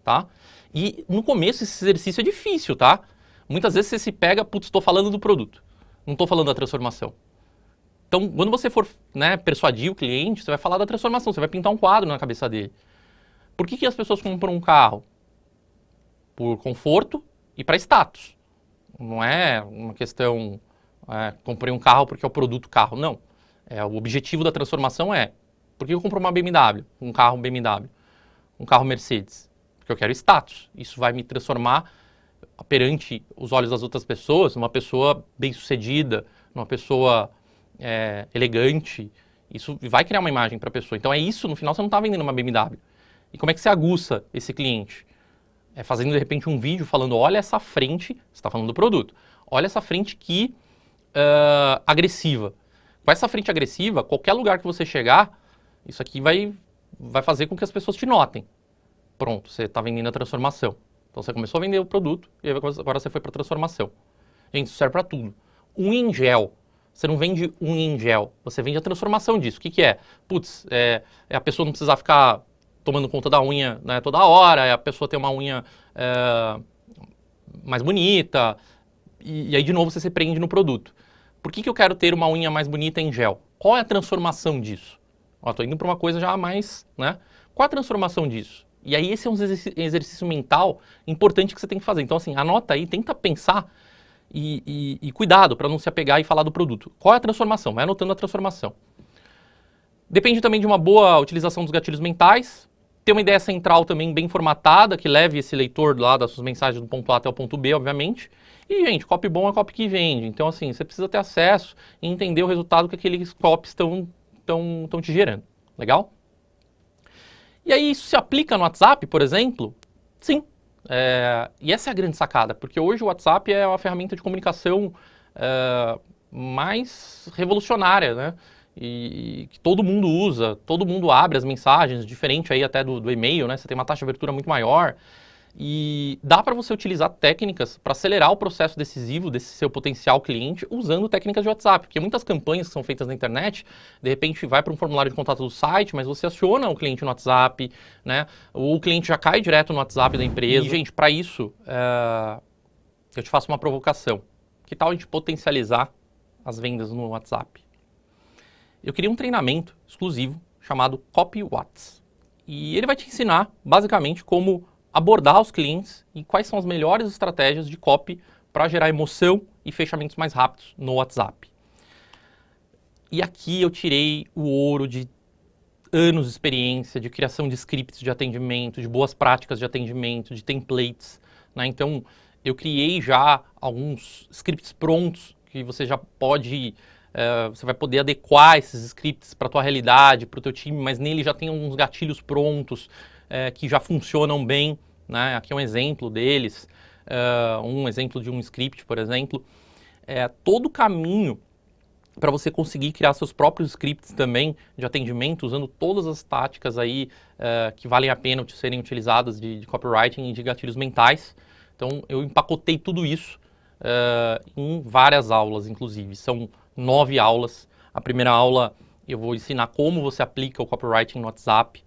tá? E no começo esse exercício é difícil, tá? Muitas vezes você se pega, putz, estou falando do produto, não estou falando da transformação. Então, quando você for persuadir o cliente, você vai falar da transformação, você vai pintar um quadro na cabeça dele. Por que as pessoas compram um carro? Por conforto e para status. Não é uma questão... comprei um carro porque é o produto carro. Não. O objetivo da transformação por que eu compro uma BMW? Um carro BMW? Um carro Mercedes? Porque eu quero status. Isso vai me transformar perante os olhos das outras pessoas numa pessoa bem-sucedida, numa pessoa elegante. Isso vai criar uma imagem para a pessoa. Então isso, no final, você não está vendendo uma BMW. E como é que você aguça esse cliente? Fazendo, de repente, um vídeo falando, olha essa frente, você está falando do produto, olha essa frente que agressiva. Com essa frente agressiva, qualquer lugar que você chegar, isso aqui vai fazer com que as pessoas te notem. Pronto, você está vendendo a transformação. Então você começou a vender o produto e agora você foi para a transformação. Gente, isso serve para tudo. Unha em gel. Você não vende unha em gel, você vende a transformação disso. O que é? Putz, a pessoa não precisar ficar tomando conta da unha, né, toda hora, a pessoa ter uma unha mais bonita, e aí de novo você se prende no produto. Por que eu quero ter uma unha mais bonita em gel? Qual é a transformação disso? Estou indo para uma coisa já mais, né? Qual é a transformação disso? E aí esse é um exercício mental importante que você tem que fazer. Então assim, anota aí, tenta pensar e cuidado para não se apegar e falar do produto. Qual é a transformação? Vai anotando a transformação. Depende também de uma boa utilização dos gatilhos mentais, ter uma ideia central também bem formatada, que leve esse leitor lá das suas mensagens do ponto A até o ponto B, obviamente. E, gente, copy bom é copy que vende. Então, assim, você precisa ter acesso e entender o resultado que aqueles copies estão te gerando. Legal? E aí, isso se aplica no WhatsApp, por exemplo? Sim. E essa é a grande sacada, porque hoje o WhatsApp é uma ferramenta de comunicação mais revolucionária, né? E que todo mundo usa, todo mundo abre as mensagens, diferente aí até do e-mail, né? Você tem uma taxa de abertura muito maior. E dá para você utilizar técnicas para acelerar o processo decisivo desse seu potencial cliente usando técnicas de WhatsApp, porque muitas campanhas que são feitas na internet, de repente vai para um formulário de contato do site, mas você aciona o cliente no WhatsApp, né? Ou o cliente já cai direto no WhatsApp da empresa. E, gente, para isso, eu te faço uma provocação. Que tal a gente potencializar as vendas no WhatsApp? Eu queria um treinamento exclusivo chamado CopyWhats. E ele vai te ensinar, basicamente, como abordar os clientes e quais são as melhores estratégias de copy para gerar emoção e fechamentos mais rápidos no WhatsApp. E aqui eu tirei o ouro de anos de experiência, de criação de scripts de atendimento, de boas práticas de atendimento, de templates, né? Então, eu criei já alguns scripts prontos que você já pode... você vai poder adequar esses scripts para a tua realidade, para o teu time, mas nele já tem alguns gatilhos prontos que já funcionam bem, né? Aqui é um exemplo deles, um exemplo de um script, por exemplo. Todo o caminho para você conseguir criar seus próprios scripts também de atendimento, usando todas as táticas aí que valem a pena serem utilizadas de copywriting e de gatilhos mentais. Então, eu empacotei tudo isso em várias aulas, inclusive. São 9 aulas. A primeira aula eu vou ensinar como você aplica o copywriting no WhatsApp.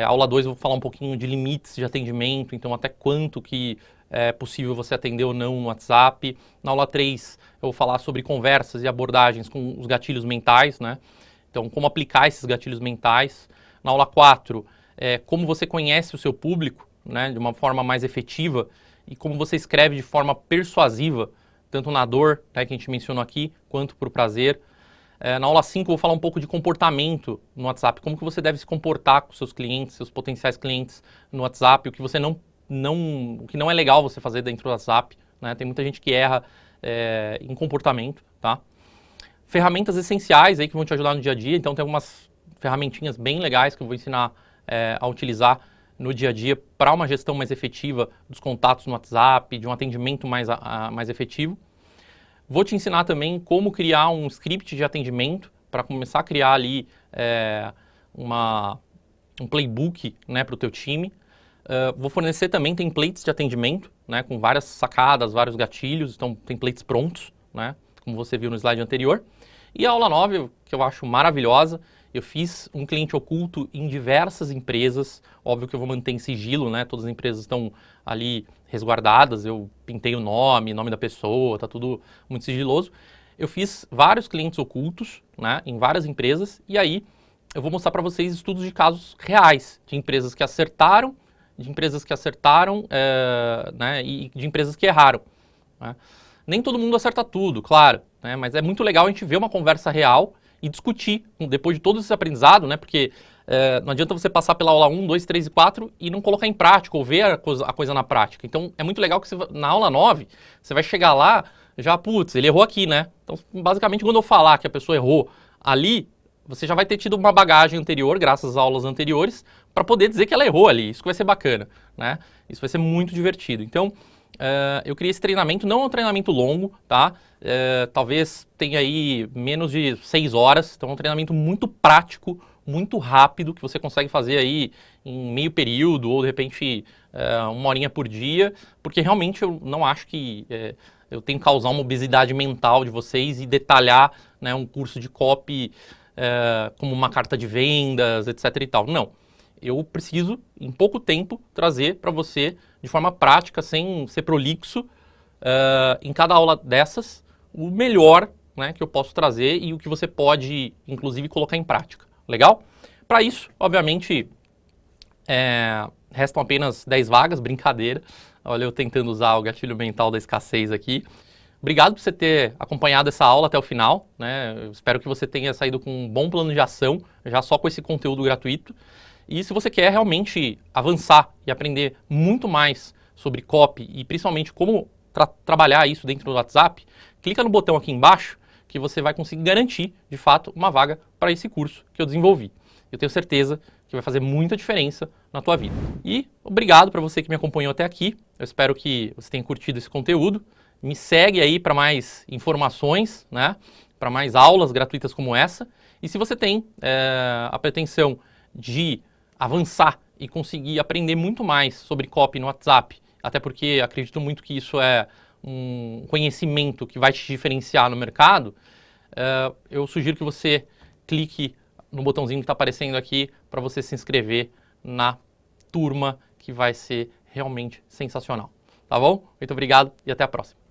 Aula 2 eu vou falar um pouquinho de limites de atendimento, então até quanto que é possível você atender ou não no WhatsApp. Na aula 3 eu vou falar sobre conversas e abordagens com os gatilhos mentais, né? Então, como aplicar esses gatilhos mentais. Na aula 4, como você conhece o seu público, né, de uma forma mais efetiva e como você escreve de forma persuasiva, tanto na dor, né, que a gente mencionou aqui, quanto para o prazer. Na aula 5 eu vou falar um pouco de comportamento no WhatsApp, como que você deve se comportar com seus clientes, seus potenciais clientes no WhatsApp, o que você o que não é legal você fazer dentro do WhatsApp, né? Tem muita gente que erra em comportamento, tá? Ferramentas essenciais aí que vão te ajudar no dia a dia, então tem algumas ferramentinhas bem legais que eu vou ensinar a utilizar no dia a dia para uma gestão mais efetiva dos contatos no WhatsApp, de um atendimento mais efetivo. Vou te ensinar também como criar um script de atendimento para começar a criar ali um playbook, né, para o teu time. Vou fornecer também templates de atendimento, né, com várias sacadas, vários gatilhos, então templates prontos, né, como você viu no slide anterior. E a aula 9, que eu acho maravilhosa, eu fiz um cliente oculto em diversas empresas, óbvio que eu vou manter em sigilo, né, todas as empresas estão ali resguardadas, eu pintei o nome da pessoa, tá tudo muito sigiloso. Eu fiz vários clientes ocultos, né, em várias empresas, e aí eu vou mostrar para vocês estudos de casos reais, de empresas que acertaram, né, e de empresas que erraram, né. Nem todo mundo acerta tudo, claro, né, mas é muito legal a gente ver uma conversa real e discutir, depois de todo esse aprendizado, né, porque não adianta você passar pela aula 1, 2, 3 e 4 e não colocar em prática, ou ver a coisa na prática. Então, é muito legal que na aula 9, você vai chegar lá, já, putz, ele errou aqui, né? Então, basicamente, quando eu falar que a pessoa errou ali, você já vai ter tido uma bagagem anterior, graças às aulas anteriores, para poder dizer que ela errou ali. Isso que vai ser bacana, né? Isso vai ser muito divertido. Então, eu criei esse treinamento, não é um treinamento longo, tá? Talvez tenha aí menos de 6 horas, então é um treinamento muito prático, muito rápido, que você consegue fazer aí em meio período ou de repente 1 horinha por dia, porque realmente eu não acho que eu tenho que causar uma obesidade mental de vocês e detalhar, né, um curso de copy como uma carta de vendas, etc e tal. Não, eu preciso em pouco tempo trazer para você de forma prática, sem ser prolixo, em cada aula dessas, o melhor, né, que eu posso trazer e o que você pode, inclusive, colocar em prática. Legal? Para isso, obviamente, restam apenas 10 vagas, brincadeira. Olha eu tentando usar o gatilho mental da escassez aqui. Obrigado por você ter acompanhado essa aula até o final, né? Eu espero que você tenha saído com um bom plano de ação, já só com esse conteúdo gratuito. E se você quer realmente avançar e aprender muito mais sobre copy e principalmente como trabalhar isso dentro do WhatsApp, clica no botão aqui embaixo que você vai conseguir garantir, de fato, uma vaga para esse curso que eu desenvolvi. Eu tenho certeza que vai fazer muita diferença na tua vida. E obrigado para você que me acompanhou até aqui. Eu espero que você tenha curtido esse conteúdo. Me segue aí para mais informações, né? Para mais aulas gratuitas como essa. E se você tem a pretensão de avançar e conseguir aprender muito mais sobre copy no WhatsApp, até porque acredito muito que isso é um conhecimento que vai te diferenciar no mercado, eu sugiro que você clique no botãozinho que está aparecendo aqui para você se inscrever na turma que vai ser realmente sensacional. Tá bom? Muito obrigado e até a próxima.